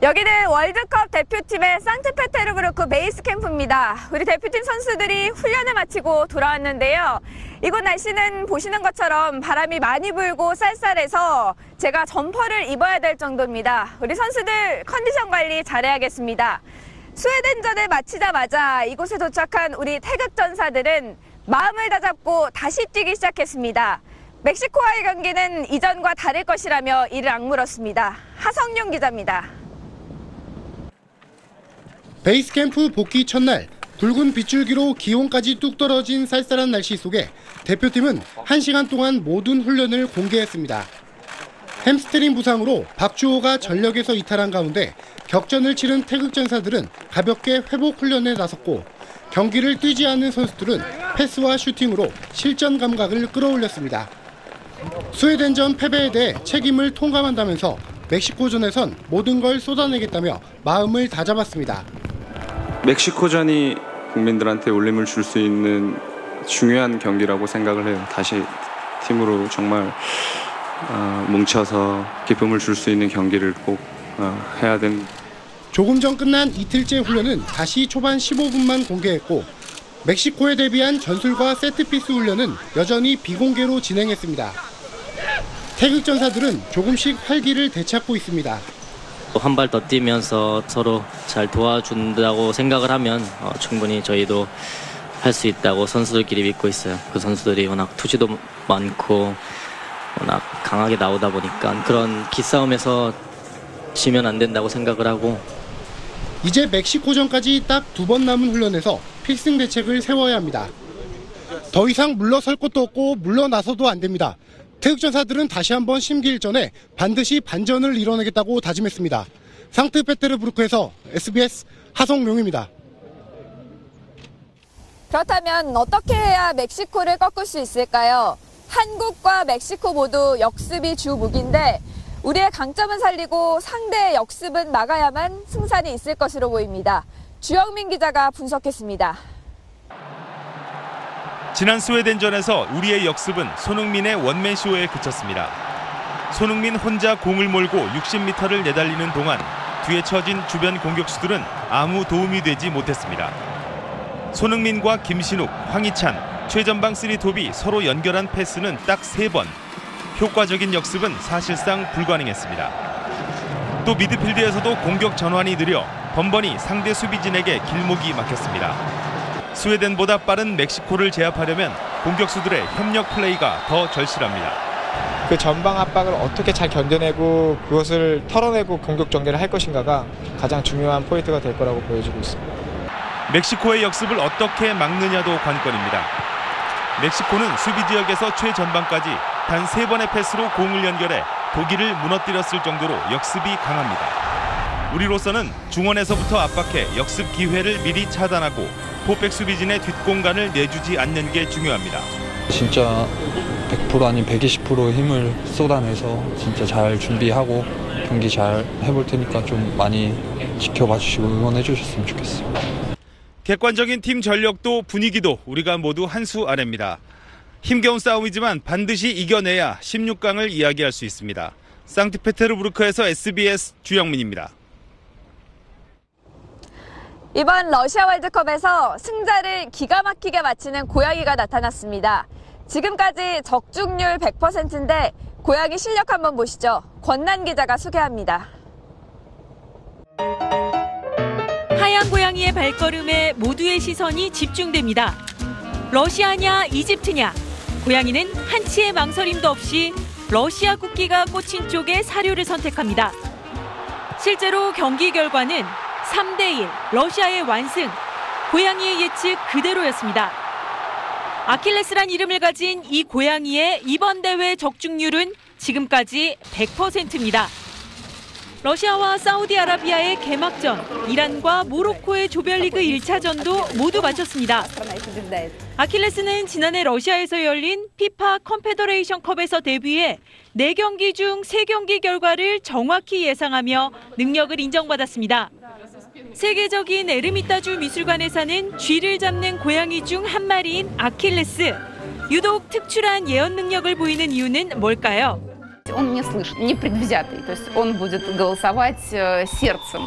여기는 월드컵 대표팀의 상트페테르부르크 베이스 캠프입니다. 우리 대표팀 선수들이 훈련을 마치고 돌아왔는데요. 이곳 날씨는 보시는 것처럼 바람이 많이 불고 쌀쌀해서 제가 점퍼를 입어야 될 정도입니다. 우리 선수들 컨디션 관리 잘해야겠습니다. 스웨덴전을 마치자마자 이곳에 도착한 우리 태극전사들은 마음을 다잡고 다시 뛰기 시작했습니다. 멕시코와의 경기는 이전과 다를 것이라며 이를 악물었습니다. 하성룡 기자입니다. 베이스캠프 복귀 첫날, 붉은 빗줄기로 기온까지 뚝 떨어진 쌀쌀한 날씨 속에 대표팀은 1시간 동안 모든 훈련을 공개했습니다. 햄스트링 부상으로 박주호가 전력에서 이탈한 가운데 격전을 치른 태극전사들은 가볍게 회복 훈련에 나섰고 경기를 뛰지 않는 선수들은 패스와 슈팅으로 실전 감각을 끌어올렸습니다. 스웨덴전 패배에 대해 책임을 통감한다면서 멕시코전에선 모든 걸 쏟아내겠다며 마음을 다잡았습니다. 멕시코전이 국민들한테 울림을 줄 수 있는 중요한 경기라고 생각을 해요. 다시 팀으로 정말 뭉쳐서 기쁨을 줄 수 있는 경기를 꼭 해야 됩니다. 조금 전 끝난 이틀째 훈련은 다시 초반 15분만 공개했고 멕시코에 대비한 전술과 세트피스 훈련은 여전히 비공개로 진행했습니다. 태극전사들은 조금씩 활기를 되찾고 있습니다. 한 발 더 뛰면서 서로 잘 도와준다고 생각을 하면 충분히 저희도 할 수 있다고 선수들끼리 믿고 있어요. 그 선수들이 워낙 투지도 많고 워낙 강하게 나오다 보니까 그런 기싸움에서 지면 안 된다고 생각을 하고 이제 멕시코전까지 딱 2번 남은 훈련에서 필승 대책을 세워야 합니다. 더 이상 물러설 것도 없고 물러나서도 안 됩니다. 태극전사들은 다시 한번 심기일전에 반드시 반전을 이뤄내겠다고 다짐했습니다. 상트페테르부르크에서 SBS 하성룡입니다. 그렇다면 어떻게 해야 멕시코를 꺾을 수 있을까요? 한국과 멕시코 모두 역습이 주 무기인데 우리의 강점은 살리고 상대의 역습은 막아야만 승산이 있을 것으로 보입니다. 주영민 기자가 분석했습니다. 지난 스웨덴전에서 우리의 역습은 손흥민의 원맨쇼에 그쳤습니다. 손흥민 혼자 공을 몰고 60m를 내달리는 동안 뒤에 처진 주변 공격수들은 아무 도움이 되지 못했습니다. 손흥민과 김신욱, 황희찬, 최전방 3톱이 서로 연결한 패스는 딱 3번. 효과적인 역습은 사실상 불가능했습니다. 또 미드필드에서도 공격 전환이 느려 번번이 상대 수비진에게 길목이 막혔습니다. 스웨덴보다 빠른 멕시코를 제압하려면 공격수들의 협력 플레이가 더 절실합니다. 그 전방 압박을 어떻게 잘 견뎌내고 그것을 털어내고 공격 전개를 할 것인가가 가장 중요한 포인트가 될 거라고 보여지고 있습니다. 멕시코의 역습을 어떻게 막느냐도 관건입니다. 멕시코는 수비 지역에서 최전방까지 단 3번의 패스로 공을 연결해 독일을 무너뜨렸을 정도로 역습이 강합니다. 우리로서는 중원에서부터 압박해 역습 기회를 미리 차단하고 포백 수비진의 뒷공간을 내주지 않는 게 중요합니다. 진짜 100% 아닌 120% 힘을 쏟아내서 진짜 잘 준비하고 경기 잘 해볼 테니까 좀 많이 지켜봐 주시고 응원해 주셨으면 좋겠습니다. 객관적인 팀 전력도 분위기도 우리가 모두 한 수 아래입니다. 힘겨운 싸움이지만 반드시 이겨내야 16강을 이야기할 수 있습니다. 상트페테르부르크에서 SBS 주영민입니다. 이번 러시아 월드컵에서 승자를 기가 막히게 마치는 고양이가 나타났습니다. 지금까지 적중률 100%인데 고양이 실력 한번 보시죠. 권난 기자가 소개합니다. 하얀 고양이의 발걸음에 모두의 시선이 집중됩니다. 러시아냐 이집트냐. 고양이는 한치의 망설임도 없이 러시아 국기가 꽂힌 쪽의 사료를 선택합니다. 실제로 경기 결과는 3대1 러시아의 완승, 고양이의 예측 그대로였습니다. 아킬레스란 이름을 가진 이 고양이의 이번 대회 적중률은 지금까지 100%입니다. 러시아와 사우디아라비아의 개막전, 이란과 모로코의 조별리그 1차전도 모두 마쳤습니다. 아킬레스는 지난해 러시아에서 열린 피파 컨페더레이션컵에서 데뷔해 4경기 중 3경기 결과를 정확히 예상하며 능력을 인정받았습니다. 세계적인 에르미타주 미술관에 사는 쥐를 잡는 고양이 중 한 마리인 아킬레스. 유독 특출한 예언 능력을 보이는 이유는 뭘까요? Он не слышит, не предвзятый, то есть он будет голосовать сердцем.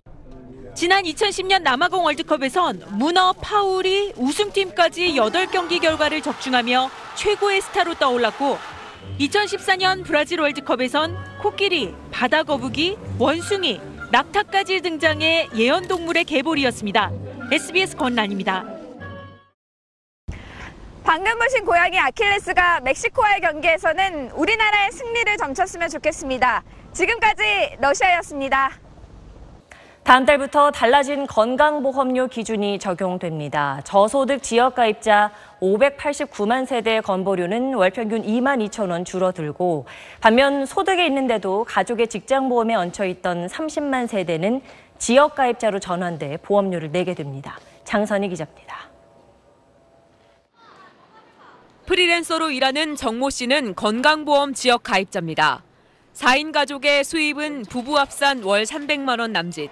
지난 2010년 남아공 월드컵에선 문어 파울이 우승팀까지 8경기 결과를 적중하며 최고의 스타로 떠올랐고 2014년 브라질 월드컵에선 코끼리, 바다거북이, 원숭이, 낙타까지 등장해 예언동물의 계보리였습니다. SBS 권란입니다. 방금 보신 고양이 아킬레스가 멕시코와의 경기에서는 우리나라의 승리를 점쳤으면 좋겠습니다. 지금까지 러시아였습니다. 다음 달부터 달라진 건강보험료 기준이 적용됩니다. 저소득 지역가입자 589만 세대의 건보료는 월 평균 2만 2천 원 줄어들고 반면 소득에 있는데도 가족의 직장보험에 얹혀있던 30만 세대는 지역가입자로 전환돼 보험료를 내게 됩니다. 장선희 기자입니다. 프리랜서로 일하는 정모 씨는 건강보험 지역 가입자입니다. 4인 가족의 수입은 부부 합산 월 300만 원 남짓.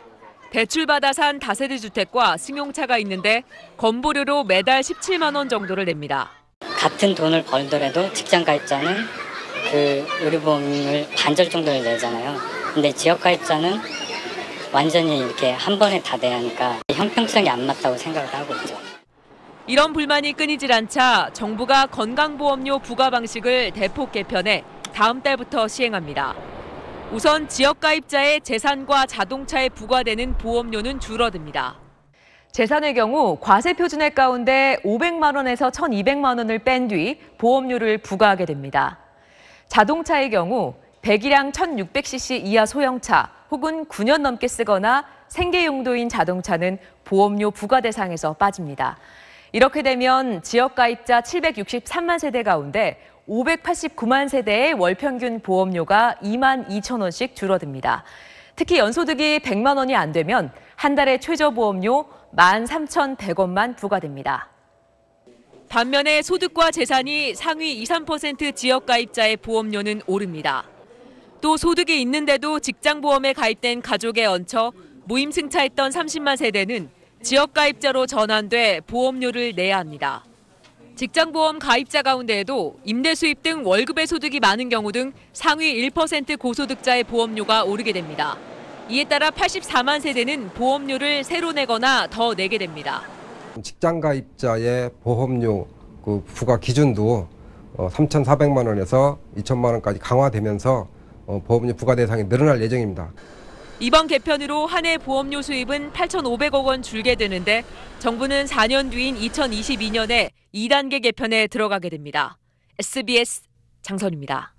대출받아 산 다세대 주택과 승용차가 있는데 건보료로 매달 17만 원 정도를 냅니다. 같은 돈을 벌더라도 직장 가입자는 그 의료보험을 반절 정도를 내잖아요. 근데 지역 가입자는 완전히 이렇게 한 번에 다 내야 하니까 형평성이 안 맞다고 생각을 하고 있죠. 이런 불만이 끊이질 않자 정부가 건강보험료 부과 방식을 대폭 개편해 다음 달부터 시행합니다. 우선 지역가입자의 재산과 자동차에 부과되는 보험료는 줄어듭니다. 재산의 경우 과세표준액 가운데 500만 원에서 1,200만 원을 뺀 뒤 보험료를 부과하게 됩니다. 자동차의 경우 배기량 1,600cc 이하 소형차 혹은 9년 넘게 쓰거나 생계 용도인 자동차는 보험료 부과 대상에서 빠집니다. 이렇게 되면 지역가입자 763만 세대 가운데 589만 세대의 월 평균 보험료가 2만 2천 원씩 줄어듭니다. 특히 연소득이 100만 원이 안 되면 한 달에 최저보험료 13,100원만 부과됩니다. 반면에 소득과 재산이 상위 2, 3% 지역가입자의 보험료는 오릅니다. 또 소득이 있는데도 직장보험에 가입된 가족에 얹혀 무임승차했던 30만 세대는 지역가입자로 전환돼 보험료를 내야 합니다. 직장보험 가입자 가운데에도 임대 수입 등 월급의 소득이 많은 경우 등 상위 1% 고소득자의 보험료가 오르게 됩니다. 이에 따라 84만 세대는 보험료를 새로 내거나 더 내게 됩니다. 직장가입자의 보험료 부과 기준도 3,400만 원에서 2,000만 원까지 강화되면서 보험료 부과 대상이 늘어날 예정입니다. 이번 개편으로 한 해 보험료 수입은 8,500억 원 줄게 되는데 정부는 4년 뒤인 2022년에 2단계 개편에 들어가게 됩니다. SBS 장선입니다.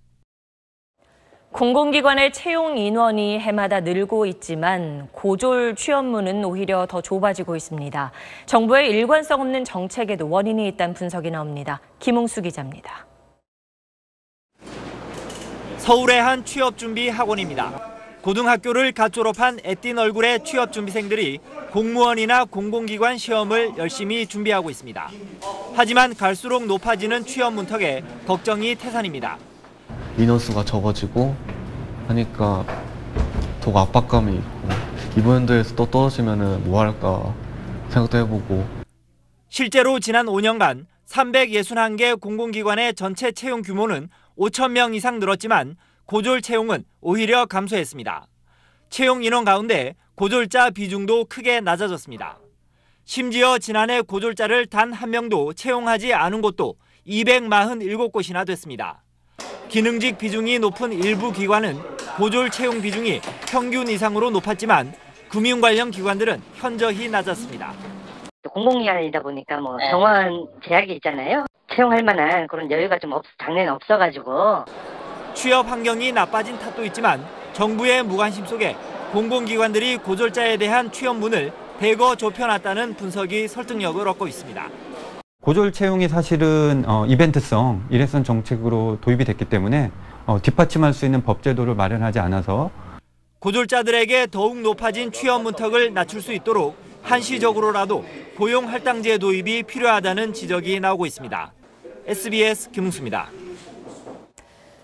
공공기관의 채용 인원이 해마다 늘고 있지만 고졸 취업문은 오히려 더 좁아지고 있습니다. 정부의 일관성 없는 정책에도 원인이 있다는 분석이 나옵니다. 김홍수 기자입니다. 서울의 한 취업준비 학원입니다. 고등학교를 갓 졸업한 애띤 얼굴의 취업준비생들이 공무원이나 공공기관 시험을 열심히 준비하고 있습니다. 하지만 갈수록 높아지는 취업 문턱에 걱정이 태산입니다. 인원수가 적어지고 하니까 더 압박감이 있고 이번 연도에서 또 떨어지면 뭐 할까 생각도 해보고. 실제로 지난 5년간 361개 공공기관의 전체 채용 규모는 5천 명 이상 늘었지만 고졸 채용은 오히려 감소했습니다. 채용 인원 가운데 고졸자 비중도 크게 낮아졌습니다. 심지어 지난해 고졸자를 단 한 명도 채용하지 않은 곳도 247곳이나 됐습니다. 기능직 비중이 높은 일부 기관은 고졸 채용 비중이 평균 이상으로 높았지만 금융 관련 기관들은 현저히 낮았습니다. 공공기관이다 보니까 병원 제약이 있잖아요. 채용할 만한 그런 여유가 좀 작년에 없어가지고. 취업 환경이 나빠진 탓도 있지만 정부의 무관심 속에 공공기관들이 고졸자에 대한 취업문을 대거 좁혀놨다는 분석이 설득력을 얻고 있습니다. 고졸 채용이 사실은 이벤트성, 일회성 정책으로 도입이 됐기 때문에 뒷받침할 수 있는 법 제도를 마련하지 않아서 고졸자들에게 더욱 높아진 취업 문턱을 낮출 수 있도록 한시적으로라도 고용 할당제 도입이 필요하다는 지적이 나오고 있습니다. SBS 김웅수입니다.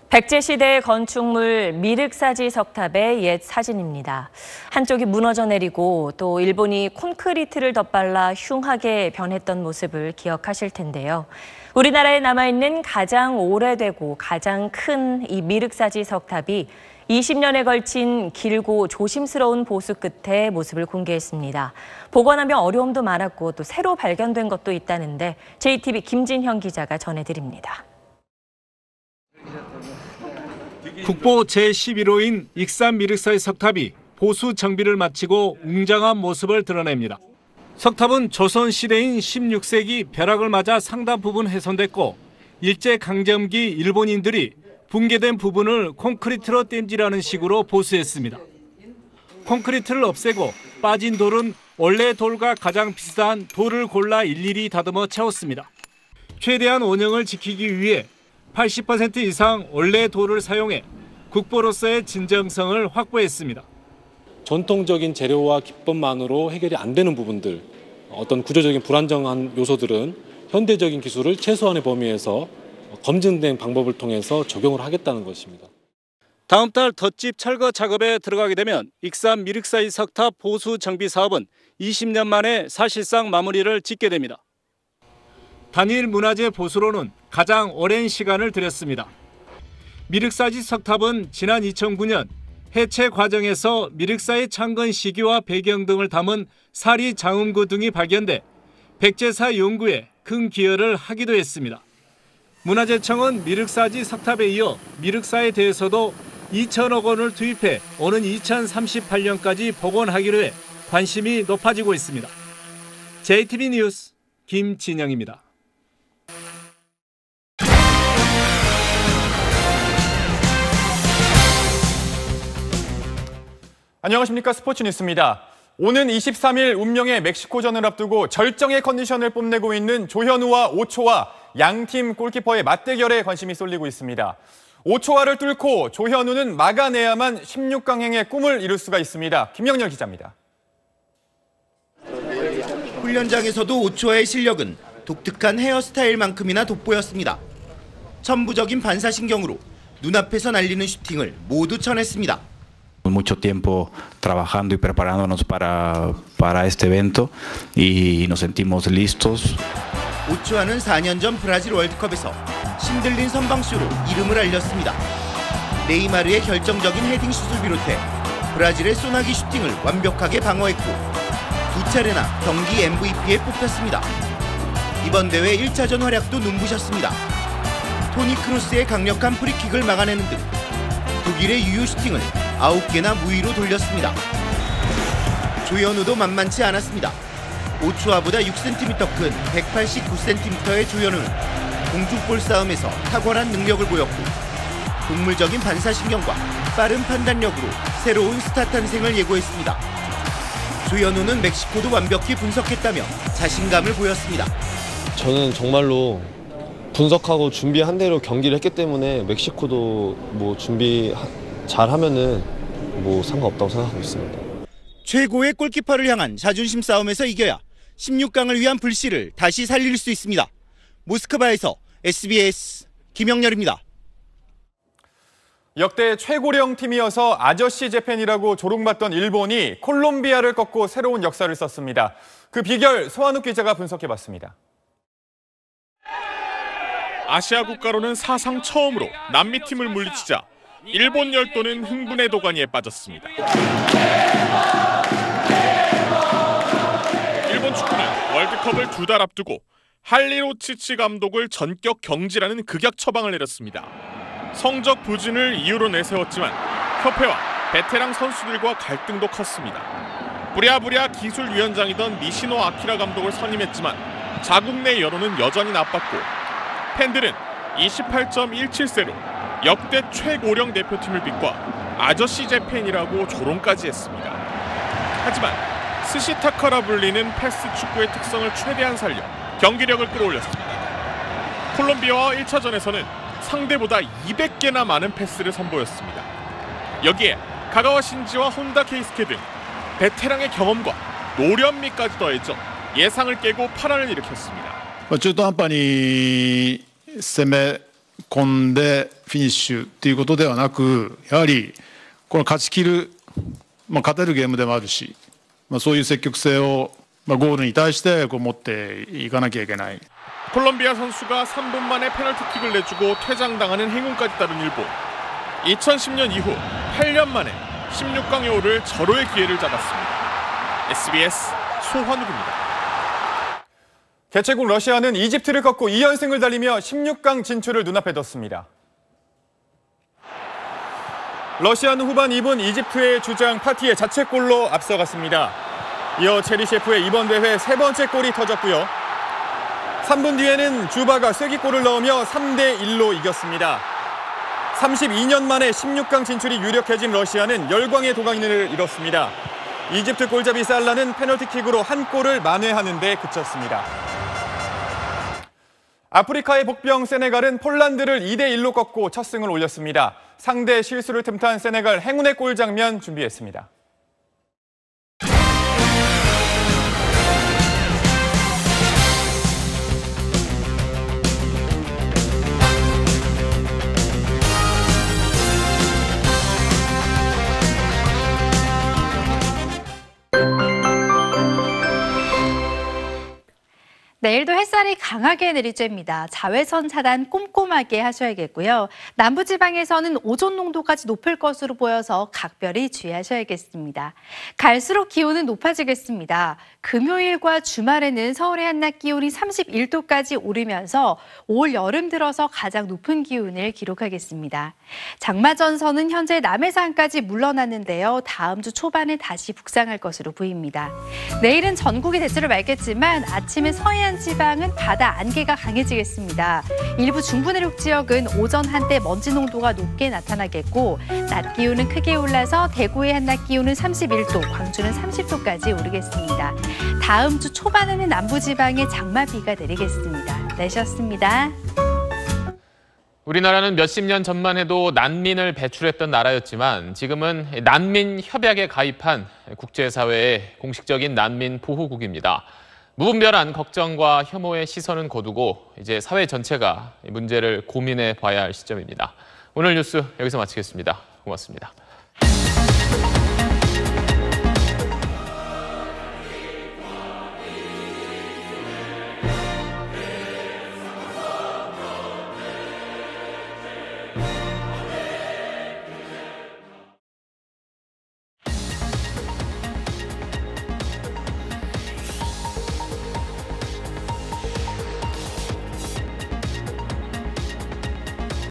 백제시대 건축물 미륵사지 석탑의 옛 사진입니다. 한쪽이 무너져 내리고 또 일본이 콘크리트를 덧발라 흉하게 변했던 모습을 기억하실 텐데요. 우리나라에 남아있는 가장 오래되고 가장 큰 이 미륵사지 석탑이 20년에 걸친 길고 조심스러운 보수 끝에 모습을 공개했습니다. 복원하며 어려움도 많았고 또 새로 발견된 것도 있다는데 JTB 김진형 기자가 전해드립니다. 국보 제11호인 익산 미륵사지 석탑이 보수 정비를 마치고 웅장한 모습을 드러냅니다. 석탑은 조선시대인 16세기 벼락을 맞아 상당 부분 훼손됐고 일제강점기 일본인들이 붕괴된 부분을 콘크리트로 땜질하는 식으로 보수했습니다. 콘크리트를 없애고 빠진 돌은 원래 돌과 가장 비슷한 돌을 골라 일일이 다듬어 채웠습니다. 최대한 원형을 지키기 위해 80% 이상 원래 돌을 사용해 국보로서의 진정성을 확보했습니다. 전통적인 재료와 기법만으로 해결이 안 되는 부분들, 어떤 구조적인 불안정한 요소들은 현대적인 기술을 최소한의 범위에서 검증된 방법을 통해서 적용을 하겠다는 것입니다. 다음 달 덧집 철거 작업에 들어가게 되면 익산 미륵사지 석탑 보수 정비 사업은 20년 만에 사실상 마무리를 짓게 됩니다. 단일 문화재 보수로는 가장 오랜 시간을 들였습니다. 미륵사지 석탑은 지난 2009년 해체 과정에서 미륵사의 창건 시기와 배경 등을 담은 사리 장음구 등이 발견돼 백제사 연구에 큰 기여를 하기도 했습니다. 문화재청은 미륵사지 석탑에 이어 미륵사에 대해서도 2천억 원을 투입해 오는 2038년까지 복원하기로 해 관심이 높아지고 있습니다. JTB 뉴스 김진영입니다. 안녕하십니까. 스포츠 뉴스입니다. 오는 23일 운명의 멕시코전을 앞두고 절정의 컨디션을 뽐내고 있는 조현우와 오초아 양팀 골키퍼의 맞대결에 관심이 쏠리고 있습니다. 오초아를 뚫고 조현우는 막아내야만 16강행의 꿈을 이룰 수가 있습니다. 김영렬 기자입니다. 훈련장에서도 오초아의 실력은 독특한 헤어스타일만큼이나 돋보였습니다. 천부적인 반사신경으로 눈앞에서 날리는 슈팅을 모두 쳐냈습니다. Mucho tiempo trabajando y preparándonos para este evento y nos sentimos listos. 오초아는 4년 전 브라질 월드컵에서 신들린 선방쇼로 이름을 알렸습니다. 네이마르의 결정적인 헤딩슛을 비롯해 브라질의 소나기 슈팅을 완벽하게 방어했고 두 차례나 경기 MVP에 뽑혔습니다. 이번 대회 1차전 활약도 눈부셨습니다. 토니 크루스의 강력한 프리킥을 막아내는 등 독일의 유효 슈팅을 9개나 무위로 돌렸습니다. 조현우도 만만치 않았습니다. 오초아보다 6cm 큰 189cm의 조현우는 공중볼 싸움에서 탁월한 능력을 보였고 동물적인 반사신경과 빠른 판단력으로 새로운 스타 탄생을 예고했습니다. 조현우는 멕시코도 완벽히 분석했다며 자신감을 보였습니다. 저는 정말로 분석하고 준비한 대로 경기를 했기 때문에 멕시코도 뭐 준비 잘하면은 뭐 상관없다고 생각하고 있습니다. 최고의 골키퍼를 향한 자존심 싸움에서 이겨야 16강을 위한 불씨를 다시 살릴 수 있습니다. 모스크바에서 SBS 김영렬입니다. 역대 최고령 팀이어서 아저씨 재팬이라고 조롱받던 일본이 콜롬비아를 꺾고 새로운 역사를 썼습니다. 그 비결 소한욱 기자가 분석해봤습니다. 아시아 국가로는 사상 처음으로 남미 팀을 물리치자 일본 열도는 흥분의 도가니에 빠졌습니다. 일본 축구는 월드컵을 2달 앞두고 할리로치치 감독을 전격 경질하는 극약 처방을 내렸습니다. 성적 부진을 이유로 내세웠지만 협회와 베테랑 선수들과 갈등도 컸습니다. 부랴부랴 기술위원장이던 니시노 아키라 감독을 선임했지만 자국 내 여론은 여전히 나빴고 팬들은 28.17세로 역대 최고령 대표팀을 비과 아저씨 재팬이라고 조롱까지 했습니다. 하지만 스시타카라 불리는 패스 축구의 특성을 최대한 살려 경기력을 끌어올렸습니다. 콜롬비아와 1차전에서는 상대보다 200개나 많은 패스를 선보였습니다. 여기에 가가와 신지와 혼다 케이스케 등 베테랑의 경험과 노련미까지 더해져 예상을 깨고 파란을 일으켰습니다. 中途半端に攻め込んでフィニッシュということではなく、やはりこの勝ち切る、勝てるゲームでもあるし、そういう積極性をゴールに対して持っていかなきゃいけない。 콜롬비아 선수가 3분 만에 페널티킥을 내주고 퇴장당하는 행운까지 따른 일본. 2010년 이후 8년 만에 16강 요를 절호의 기회를 잡았습니다. SBS 소환욱입니다. 개최국 러시아는 이집트를 꺾고 2연승을 달리며 16강 진출을 눈앞에 뒀습니다. 러시아는 후반 2분 이집트의 주장 파티의 자책골로 앞서갔습니다. 이어 체리셰프의 이번 대회 세 번째 골이 터졌고요. 3분 뒤에는 주바가 쐐기골을 넣으며 3대1로 이겼습니다. 32년 만에 16강 진출이 유력해진 러시아는 열광의 도가니를 이뤘습니다. 이집트 골잡이 살라는 페널티킥으로 한 골을 만회하는 데 그쳤습니다. 아프리카의 복병 세네갈은 폴란드를 2대1로 꺾고 첫 승을 올렸습니다. 상대 실수를 틈탄 세네갈 행운의 골 장면 준비했습니다. 내일도 햇살이 강하게 내릴 죄입니다. 자외선 차단 꼼꼼하게 하셔야겠고요. 남부지방에서는 오존 농도까지 높을 것으로 보여서 각별히 주의하셔야겠습니다. 갈수록 기온은 높아지겠습니다. 금요일과 주말에는 서울의 한낮 기온이 31도까지 오르면서 올 여름 들어서 가장 높은 기온을 기록하겠습니다. 장마 전선은 현재 남해상까지 물러났는데요. 다음 주 초반에 다시 북상할 것으로 보입니다. 내일은 전국이 대체로 맑겠지만 아침에 서해안 지방은 바다 안개가 강해지겠습니다. 일부 중부 내륙 지역은 오전 한때 먼지 농도가 높게 나타나겠고 낮 기온은 크게 올라서 대구의 한낮 기온은 31도, 광주는 30도까지 오르겠습니다. 다음 주 초반에는 남부지방에 장마비가 내리겠습니다. 날씨였습니다. 우리나라는 몇십 년 전만 해도 난민을 배출했던 나라였지만 지금은 난민 협약에 가입한 국제사회의 공식적인 난민 보호국입니다. 무분별한 걱정과 혐오의 시선은 거두고 이제 사회 전체가 문제를 고민해 봐야 할 시점입니다. 오늘 뉴스 여기서 마치겠습니다. 고맙습니다.